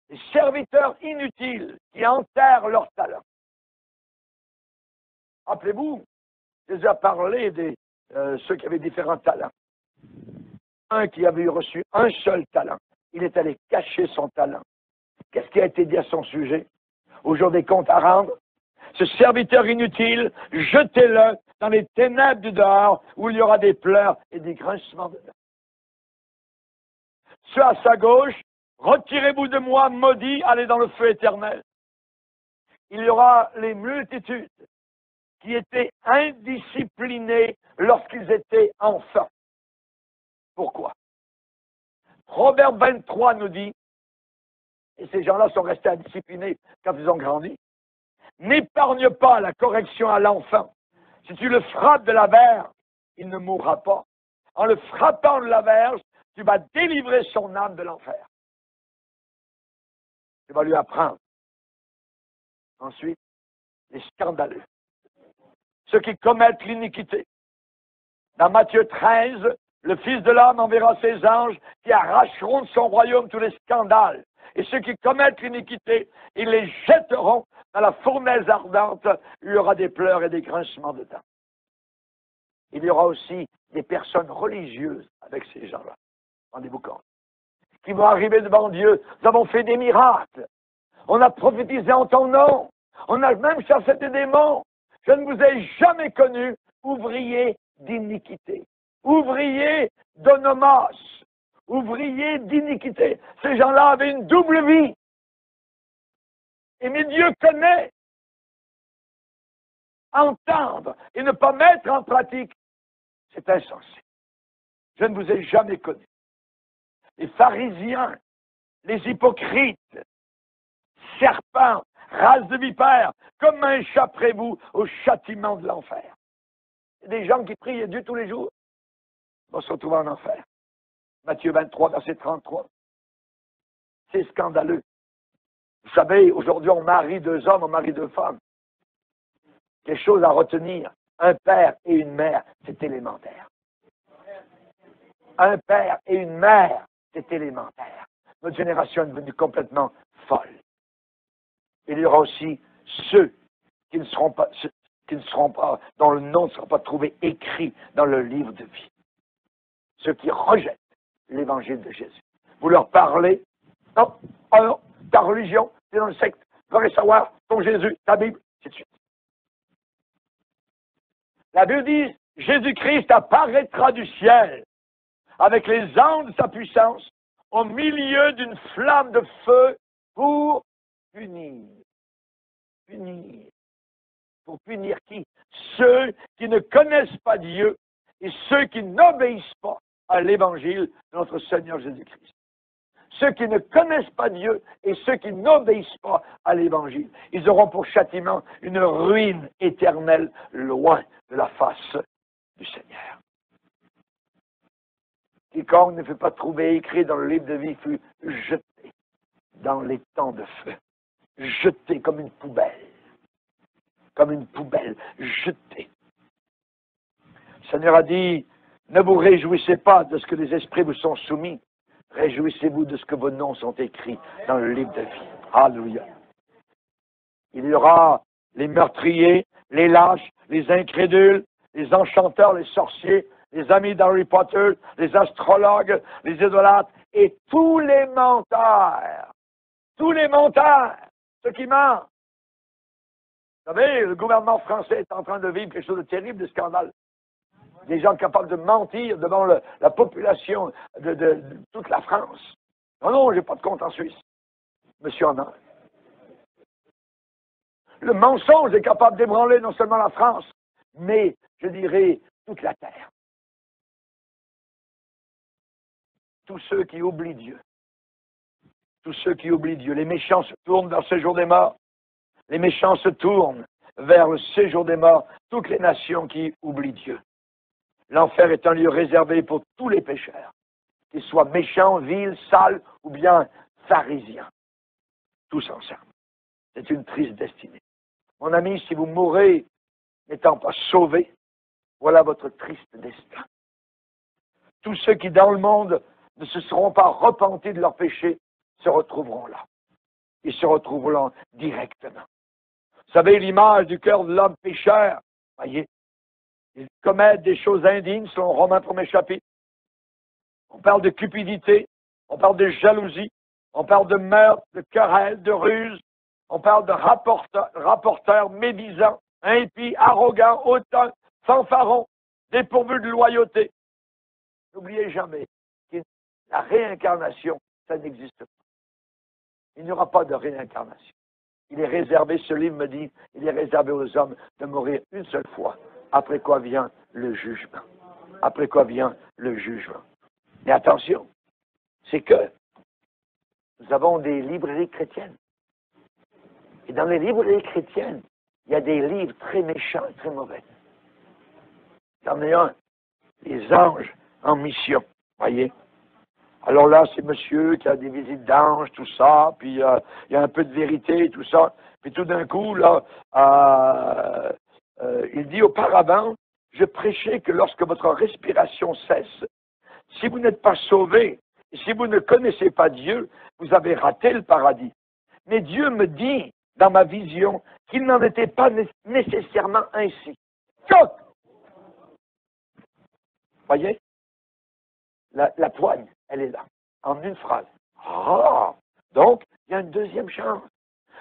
Les serviteurs inutiles qui enterrent leur talent. Rappelez-vous, Jésus a parlé de ceux qui avaient différents talents. Un qui avait reçu un seul talent. Il est allé cacher son talent. Qu'est-ce qui a été dit à son sujet? Au jour des comptes à rendre, ce serviteur inutile, jetez-le dans les ténèbres du dehors où il y aura des pleurs et des grincements dedans. Ceux à sa gauche, retirez-vous de moi, maudits, allez dans le feu éternel. Il y aura les multitudes qui étaient indisciplinés lorsqu'ils étaient enfants. Pourquoi? Proverbe 23 nous dit, et ces gens-là sont restés indisciplinés quand ils ont grandi, n'épargne pas la correction à l'enfant. Si tu le frappes de la verge, il ne mourra pas. En le frappant de la verge, tu vas délivrer son âme de l'enfer. Tu vas lui apprendre. Ensuite, les scandaleux. Ceux qui commettent l'iniquité. Dans Matthieu 13, le Fils de l'homme enverra ses anges qui arracheront de son royaume tous les scandales. Et ceux qui commettent l'iniquité, ils les jetteront dans la fournaise ardente. Il y aura des pleurs et des grincements dedans. Il y aura aussi des personnes religieuses avec ces gens-là. Rendez-vous compte. Qui vont arriver devant Dieu. Nous avons fait des miracles. On a prophétisé en ton nom. On a même chassé des démons. Je ne vous ai jamais connu, ouvrier d'iniquité. Ouvrier d'onomos. ouvriers d'iniquité. Ces gens-là avaient une double vie. Et mais Dieu connaît. Entendre et ne pas mettre en pratique, c'est insensé. Je ne vous ai jamais connu. Les pharisiens, les hypocrites, serpents, race de vipères, comment échapperez-vous au châtiment de l'enfer? Des gens qui prient Dieu tous les jours vont se retrouver en enfer. Matthieu 23, verset 33. C'est scandaleux. Vous savez, aujourd'hui, on marie 2 hommes, on marie 2 femmes. Quelque chose à retenir. Un père et une mère, c'est élémentaire. Un père et une mère, c'est élémentaire. Notre génération est devenue complètement folle. Il y aura aussi ceux qui ne seront pas, dont le nom ne sera pas trouvé écrit dans le livre de vie. Ceux qui rejettent l'évangile de Jésus. Vous leur parlez, non, oh non, ta religion, c'est dans le secte, tu devrais savoir ton Jésus, ta Bible, c'est de suite. La Bible dit, Jésus-Christ apparaîtra du ciel avec les anges de sa puissance au milieu d'une flamme de feu pour punir. Punir. Pour punir qui? Ceux qui ne connaissent pas Dieu et ceux qui n'obéissent pas à l'évangile de notre Seigneur Jésus-Christ. Ceux qui ne connaissent pas Dieu et ceux qui n'obéissent pas à l'évangile. Ils auront pour châtiment une ruine éternelle loin de la face du Seigneur. Quiconque ne fut pas trouvé écrit dans le livre de vie fut jeté dans les temps de feu. Jeté comme une poubelle. Comme une poubelle, jeté. Le Seigneur a dit, ne vous réjouissez pas de ce que les esprits vous sont soumis. Réjouissez-vous de ce que vos noms sont écrits dans le livre de vie. Alléluia. Il y aura les meurtriers, les lâches, les incrédules, les enchanteurs, les sorciers, les amis d'Harry Potter, les astrologues, les idolâtres et tous les menteurs. Tous les menteurs, ceux qui mentent. Vous savez, le gouvernement français est en train de vivre quelque chose de terrible, de scandale. Des gens capables de mentir devant la population de toute la France. Non, non, j'ai pas de compte en Suisse. Monsieur en a. Le mensonge est capable d'ébranler non seulement la France, mais, je dirais, toute la terre. Tous ceux qui oublient Dieu. Tous ceux qui oublient Dieu. Les méchants se tournent vers le séjour des morts. Les méchants se tournent vers le séjour des morts. Toutes les nations qui oublient Dieu. L'enfer est un lieu réservé pour tous les pécheurs, qu'ils soient méchants, vils, sales ou bien pharisiens. Tous ensemble. C'est une triste destinée. Mon ami, si vous mourrez n'étant pas sauvés, voilà votre triste destin. Tous ceux qui dans le monde ne se seront pas repentis de leurs péchés se retrouveront là. Ils se retrouveront là directement. Vous savez, l'image du cœur de l'homme pécheur, voyez, ils commettent des choses indignes selon Romains 1er chapitre. On parle de cupidité, on parle de jalousie, on parle de meurtre, de querelle, de ruse, on parle de rapporteurs médisants, impies, arrogants, hautains, fanfarons, dépourvus de loyauté. N'oubliez jamais que la réincarnation, ça n'existe pas. Il n'y aura pas de réincarnation. Il est réservé, ce livre me dit, il est réservé aux hommes de mourir une seule fois, après quoi vient le jugement. Après quoi vient le jugement. Mais attention, c'est que nous avons des librairies chrétiennes. Et dans les librairies chrétiennes, il y a des livres très méchants et très mauvais. J'en ai un, les anges en mission, voyez. Alors là, c'est monsieur qui a des visites d'anges, tout ça, puis il y a un peu de vérité, tout ça. Puis tout d'un coup, là, il dit auparavant, je prêchais que lorsque votre respiration cesse, si vous n'êtes pas sauvé, si vous ne connaissez pas Dieu, vous avez raté le paradis. Mais Dieu me dit, dans ma vision, qu'il n'en était pas nécessairement ainsi. Voyez? La poigne, elle est là, en une phrase. Ah! Donc, il y a une deuxième chance.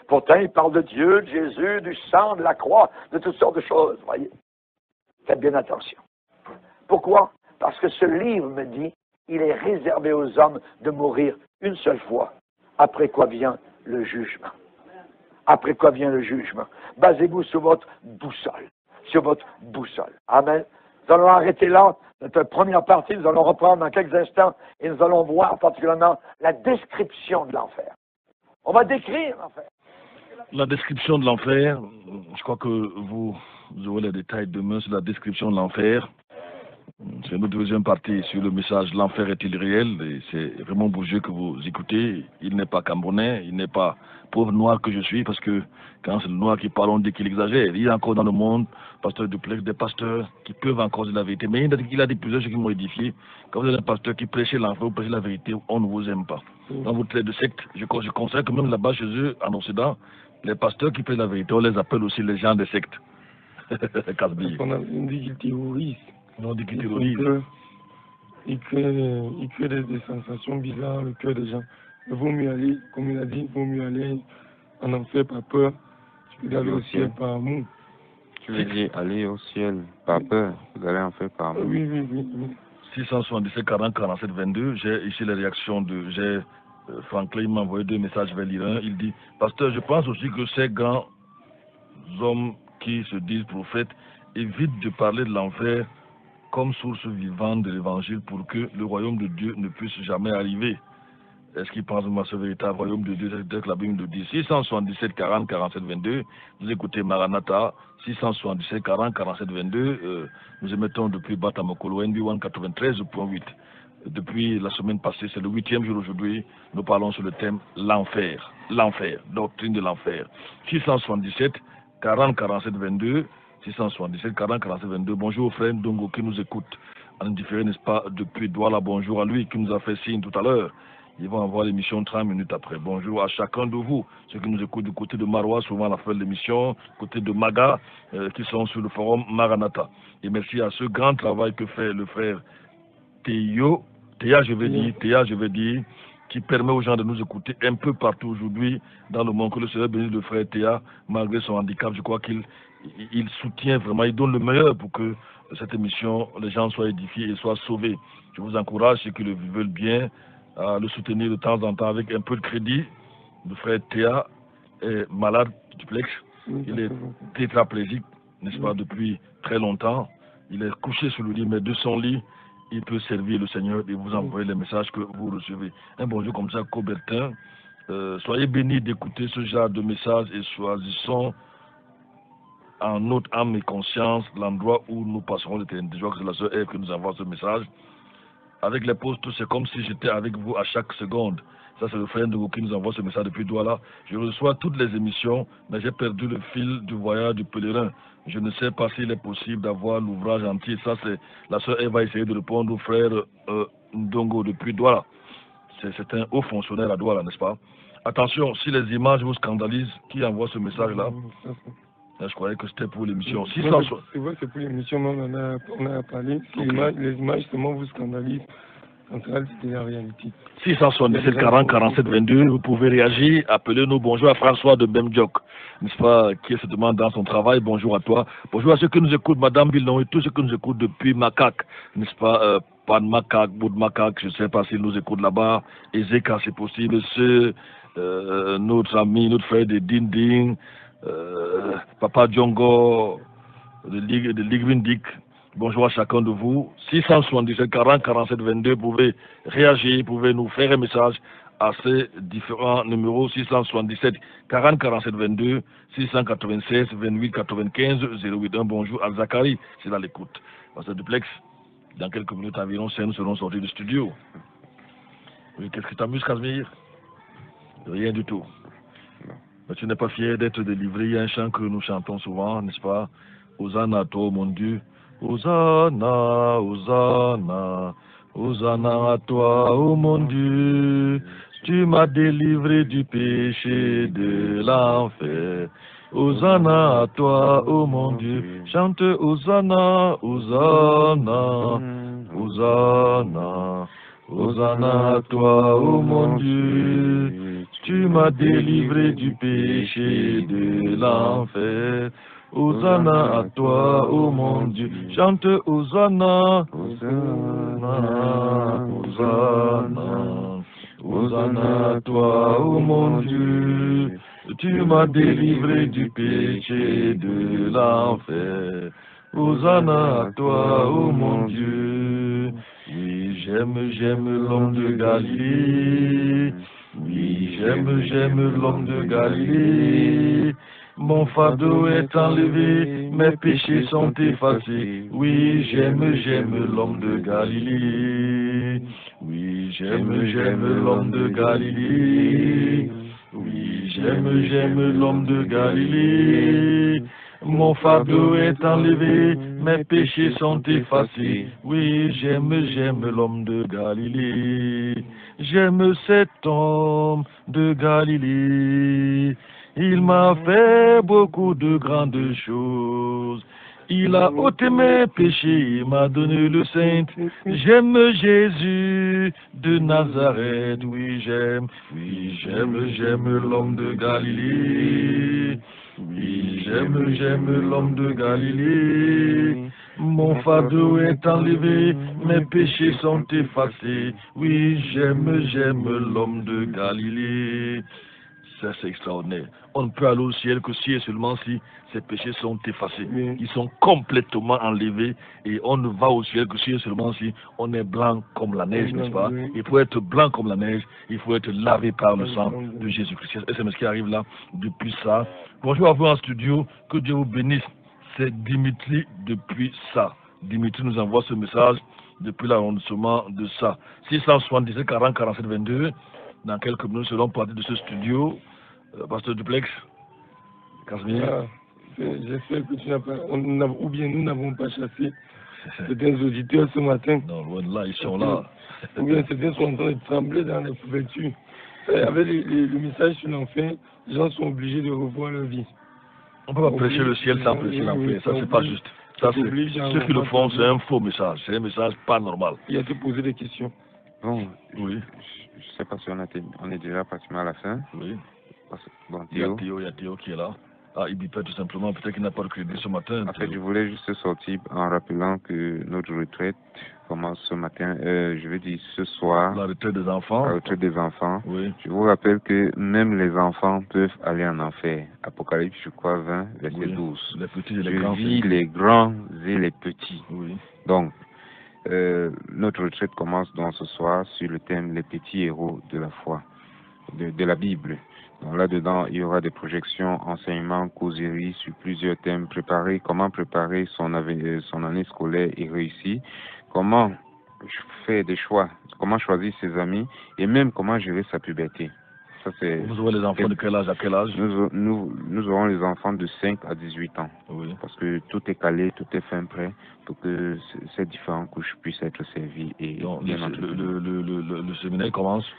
Pourtant, il parle de Dieu, de Jésus, du sang, de la croix, de toutes sortes de choses, voyez. Faites bien attention. Pourquoi? Parce que ce livre me dit il est réservé aux hommes de mourir une seule fois, après quoi vient le jugement. Après quoi vient le jugement. Basez-vous sur votre boussole. Sur votre boussole. Amen. Nous allons arrêter là notre première partie. Nous allons reprendre dans quelques instants et nous allons voir particulièrement la description de l'enfer. On va décrire l'enfer. La description de l'enfer, je crois que vous aurez les détails demain sur la description de l'enfer. C'est notre deuxième partie sur le message « L'enfer est-il réel ?» et c'est vraiment Bourdieu que vous écoutez. Il n'est pas camerounais, il n'est pas pauvre noir que je suis, parce que quand c'est le noir qui parle, on dit qu'il exagère. Il y a encore dans le monde, pasteur Duplex, des pasteurs qui peuvent encore dire la vérité. Mais il a dit plusieurs choses qui m'ont édifié. Quand vous êtes un pasteur qui prêchez l'enfer, vous prêchez la vérité, on ne vous aime pas. Dans votre trait de secte, je conseille que même là-bas chez eux, en Occident, les pasteurs qui prêchent la vérité, on les appelle aussi les gens des sectes. On dit qu'ils terrorisent. On dit qu'ils terrorisent. Il crée des sensations bizarres, le cœur des gens. Il vaut mieux aller, comme il a dit, il vaut mieux aller en enfer par peur, tu peux aller au ciel par amour. Tu veux dire aller au ciel par peur, vous allez en faire par amour. Oui. 677 40 47 22, j'ai ici les réactions de... Franklin m'a envoyé 2 messages vers l'Iran. Il dit, pasteur, je pense aussi que ces grands hommes qui se disent prophètes évitent de parler de l'enfer comme source vivante de l'évangile pour que le royaume de Dieu ne puisse jamais arriver. Est-ce qu'ils pensent que ce véritable royaume de Dieu, c'est que la Bible nous dit 677 40 47 22, vous écoutez Maranatha, 677 40 47 22, nous émettons depuis Batamokolo, NB1 93.8. Depuis la semaine passée, c'est le 8e jour aujourd'hui, nous parlons sur le thème l'enfer, doctrine de l'enfer. 677 40 47 22, 677 40 47 22. Bonjour au frère Ndongo qui nous écoute en différé, n'est-ce pas, depuis Douala. Bonjour à lui qui nous a fait signe tout à l'heure. Ils vont avoir l'émission 30 minutes après. Bonjour à chacun de vous, ceux qui nous écoutent du côté de Marois, souvent à la fin de l'émission, côté de Maga, qui sont sur le forum Maranatha. Et merci à ce grand travail que fait le frère Théa, je vais dire, qui permet aux gens de nous écouter un peu partout aujourd'hui dans le monde. Que le Seigneur bénisse le frère Théa, malgré son handicap. Je crois qu'il soutient vraiment, il donne le meilleur pour que cette émission, les gens soient édifiés et soient sauvés. Je vous encourage, ceux qui le veulent bien, à le soutenir de temps en temps avec un peu de crédit. Le frère Théa est malade du Duplex. Il est tétraplégique, n'est-ce pas, depuis très longtemps. Il est couché sur le lit, mais de son lit, il peut servir le Seigneur et vous envoyer les messages que vous recevez. Un bonjour comme ça, Cobertin. Soyez bénis d'écouter ce genre de messages et choisissons en notre âme et conscience l'endroit où nous passerons l'éternité. Je crois que c'est la sœur Ève qui nous envoie ce message. Avec les postes, c'est comme si j'étais avec vous à chaque seconde. Ça, c'est le frère Ndougo qui nous envoie ce message depuis Douala. Je reçois toutes les émissions, mais j'ai perdu le fil du voyage du pèlerin. Je ne sais pas s'il est possible d'avoir l'ouvrage entier. Ça, c'est la sœur Eve va essayer de répondre au frère Ndongo depuis Douala. C'est un haut fonctionnaire à Douala, n'est-ce pas? Attention, si les images vous scandalisent, qui envoie ce message-là? Je croyais que c'était pour l'émission. C'est vrai que c'est pour l'émission, mais on a parlé. Si les images seulement vous scandalisent, en réalité, c'est la réalité. 677 40 47 22, vous pouvez réagir, appelez-nous. Bonjour à François de Bemdjok, n'est-ce pas, qui est certainement dans son travail. Bonjour à toi. Bonjour à ceux qui nous écoutent, Madame Billon, et tous ceux qui nous écoutent depuis Macaque, n'est-ce pas, Pan Macaque, Boud Macaque, je ne sais pas s'ils nous écoutent là-bas. Ezeka, c'est possible. C'est notre ami, notre frère de Dinding, Papa Djongo, de Ligvindik. Bonjour à chacun de vous. 677 40 47 22, vous pouvez réagir, vous pouvez nous faire un message à ces différents numéros. 677 40 47 22, 696 28 95 08. Un bonjour à Zachary, c'est là l'écoute. Pasteur Duplex, dans quelques minutes environ, nous serons sortis du studio. Oui, qu'est-ce qui t'amuse, Casimir? Rien du tout. Mais tu n'es pas fier d'être délivré. Il y a un chant que nous chantons souvent, n'est-ce pas? Hosanna à toi, mon Dieu. Hosanna, Hosanna, Hosanna à toi, ô mon Dieu. Tu m'as délivré du péché de l'enfer. Hosanna à toi, ô mon Dieu. Chante Hosanna, Hosanna, Hosanna, Hosanna à toi, ô mon Dieu. Tu m'as délivré du péché de l'enfer. Hosanna à toi, ô mon Dieu. Chante Hosanna, Hosanna, Hosanna. Hosanna à toi, ô mon Dieu. Tu m'as délivré du péché et de l'enfer. Hosanna à toi, ô mon Dieu. Oui, j'aime l'homme de Galilée. Oui, j'aime l'homme de Galilée. Mon fardeau est enlevé, mes péchés sont effacés. Oui, j'aime l'homme de Galilée. Oui, j'aime l'homme de Galilée. Oui, j'aime l'homme de Galilée. Mon fardeau est enlevé, mes péchés sont effacés. Oui, j'aime l'homme de Galilée. J'aime cet homme de Galilée. Il m'a fait beaucoup de grandes choses. Il a ôté mes péchés, il m'a donné le saint. J'aime Jésus de Nazareth. Oui, j'aime l'homme de Galilée. Oui, j'aime l'homme de Galilée. Mon fardeau est enlevé, mes péchés sont effacés. Oui, j'aime l'homme de Galilée. Ça, c'est extraordinaire. On ne peut aller au ciel que si et seulement si ces péchés sont effacés. Ils sont complètement enlevés et on ne va au ciel que si et seulement si on est blanc comme la neige, n'est-ce pas? Et pour être blanc comme la neige, il faut être lavé par le sang de Jésus-Christ. Et c'est ce qui arrive là depuis ça. Bonjour à vous en studio. Que Dieu vous bénisse. C'est Dimitri depuis ça. Dimitri nous envoie ce message depuis l'arrondissement de ça. 677 40 47 22. Dans quelques minutes, nous serons partis de ce studio. Pasteur Duplex, Casimir. J'espère que tu n'as pas, ou bien nous n'avons pas chassé certains auditeurs ce matin. Non, loin de là, ils sont là. Ou bien certains sont en train de trembler dans les couvertures. Avec le message sur l'enfer, les gens sont obligés de revoir leur vie. On ne peut pas prêcher le ciel sans prêcher l'enfer. Ça, c'est pas juste. Ça, ceux qui le font, c'est un faux message. C'est un message pas normal. Il a te posé des questions. Bon, oui. Je ne sais pas si on est déjà pratiquement à la fin. Oui. Bon, il y a Théo qui est là. Ah, il dit pas tout simplement, peut-être qu'il n'a pas de crédit ce matin. En fait, je voulais juste sortir en rappelant que notre retraite commence ce matin, je veux dire ce soir. La retraite des enfants. La retraite des enfants. Oui. Je vous rappelle que même les enfants peuvent aller en enfer. Apocalypse, je crois, 20, verset 12. Les petits et les grands. Je vis les grands et les petits. Oui. Donc, notre retraite commence donc ce soir sur le thème les petits héros de la foi, de la Bible. Donc là-dedans, il y aura des projections, enseignements, causeries sur plusieurs thèmes préparés, comment préparer son année scolaire et réussir, comment faire des choix, comment choisir ses amis et même comment gérer sa puberté. Ça, vous aurez les enfants de quel âge à quel âge? Nous aurons les enfants de 5 à 18 ans. Oui. Parce que tout est calé, tout est fin prêt pour que ces différentes couches puissent être servies. Et donc, le séminaire commence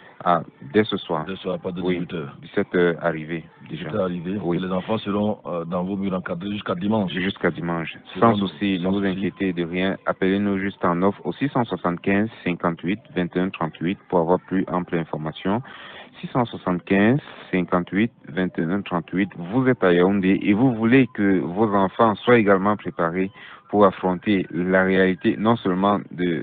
dès ce soir. Dès ce soir, pas de 18h. 17h arrivé déjà. 17h arrivé. Oui. Et les enfants seront dans vos murs encadrés jusqu'à dimanche. Jusqu'à dimanche. Sans souci, ne vous inquiétez de rien. Appelez-nous juste en offre au 675 58 21 38 pour avoir plus ample information. 675 58 21 38. Vous êtes à Yaoundé et vous voulez que vos enfants soient également préparés pour affronter la réalité, non seulement de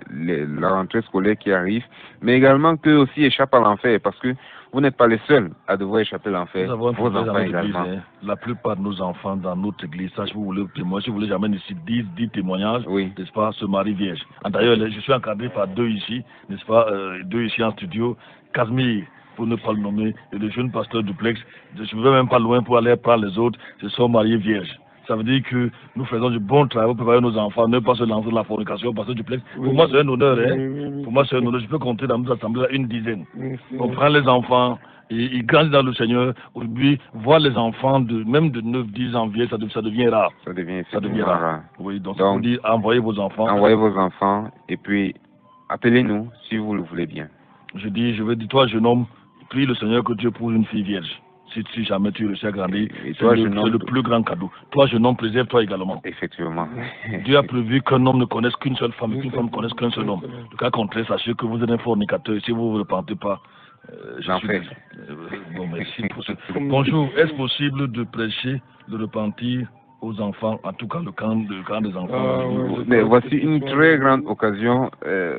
la rentrée scolaire qui arrive, mais également qu'eux aussi échappent à l'enfer, parce que vous n'êtes pas les seuls à devoir échapper à l'enfer. Vos enfants également. La plupart de nos enfants dans notre église, ça, si vous voulez témoigner, si vous voulez jamais ici 10 témoignages, n'est-ce pas, se marient vierges. D'ailleurs, je suis encadré par 2 ici, n'est-ce pas, 2 ici en studio, Casimir, pour ne pas le nommer, et le jeune pasteur Duplex, je ne vais même pas loin pour aller prendre les autres, se sont mariés vierges. Ça veut dire que nous faisons du bon travail pour préparer nos enfants, ne pas se lancer dans la fornication, pasteur Duplex. Pour moi, c'est un honneur, hein. Pour moi, c'est un honneur. Je peux compter dans nos assemblées une dizaine. On prend les enfants, et ils grandissent dans le Seigneur. Aujourd'hui, voir les enfants même de 9-10 ans vieux, ça devient rare. Ça devient rare. Oui, donc vous dites, envoyez vos enfants. Envoyez vos enfants, et puis appelez-nous si vous le voulez bien. Je vais dire, toi, jeune homme, prie le Seigneur que Dieu pour une fille vierge. Si jamais tu réussis à grandir, c'est le plus grand cadeau. Toi, jeune homme, préserve-toi également. Effectivement. Dieu a prévu qu'un homme ne connaisse qu'une seule femme et qu'une femme ne connaisse qu'un seul homme. En cas contraire, sachez que vous êtes un fornicateur et si vous ne vous repentez pas, bon, merci pour ça. Bonjour, est-ce possible de prêcher le repentir aux enfants, en tout cas le camp des enfants. Mais voici une très grande occasion,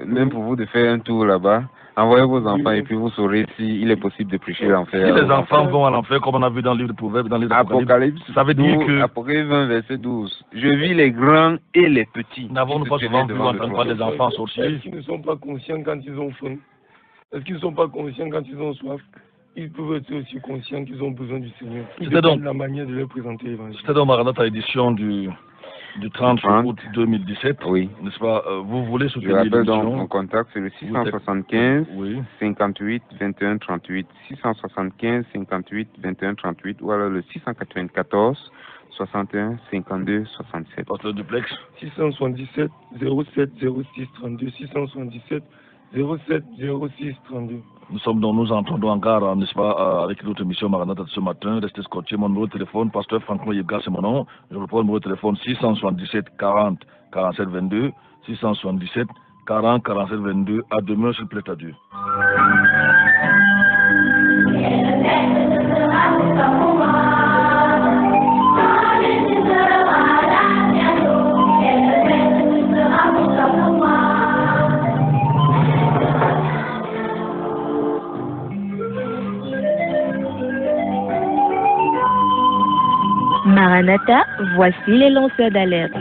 même pour vous, de faire un tour là-bas. Envoyez vos enfants et puis vous saurez s'il est possible de prêcher l'enfer. Si les enfants vont à l'enfer, comme on a vu dans le livre de Proverbes, dans le livre d'Apocalypse, ça veut dire que... Apocalypse 20, verset 12. Je vis les grands et les petits. N'avons-nous pas souvent vu entendre parler des enfants sorciers? Est-ce qu'ils ne sont pas conscients quand ils ont faim? Est-ce qu'ils ne sont pas conscients quand ils ont soif? Ils peuvent être aussi conscients qu'ils ont besoin du Seigneur. C'est donc la manière de leur présenter l'évangile. C'était dans Maranatha édition du 30 août 2017. Oui. N'est-ce pas? Vous voulez soutenir l'émission? Je rappelle donc mon contact, c'est le 675 58 21 38. 675 58 21 38 ou alors le 694 61 52 67. Porte le duplex. 677 07 06 32. 677 07 06 32. Nous entendons encore, n'est-ce pas, avec notre émission Maranatha de ce matin. Restez scotchés. Mon numéro de téléphone, Pasteur Franklin Yega, c'est mon nom. Je reprends le numéro de téléphone 677 40 47 22. 677 40 47 22. À demain, s'il plaît à Dieu. Maranatha, voici les lanceurs d'alerte.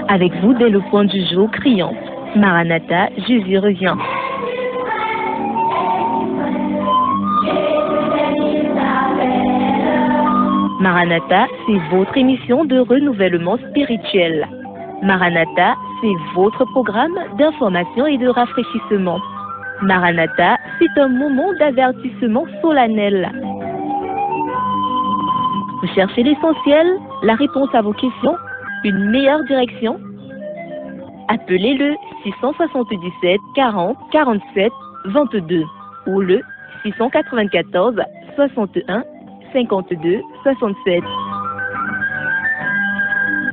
Avec vous dès le point du jour criant. Maranatha, Jésus revient. Maranatha, c'est votre émission de renouvellement spirituel. Maranatha, c'est votre programme d'information et de rafraîchissement. Maranatha, c'est un moment d'avertissement solennel. Vous cherchez l'essentiel, la réponse à vos questions, une meilleure direction? Appelez le 677 40 47 22 ou le 694 61 52 67.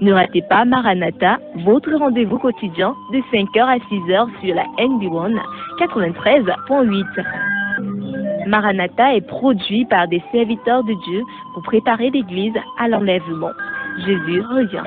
Ne ratez pas Maranatha, votre rendez-vous quotidien de 5h à 6h sur la NB1 93.8. Maranatha est produit par des serviteurs de Dieu pour préparer l'Église à l'enlèvement. Jésus revient.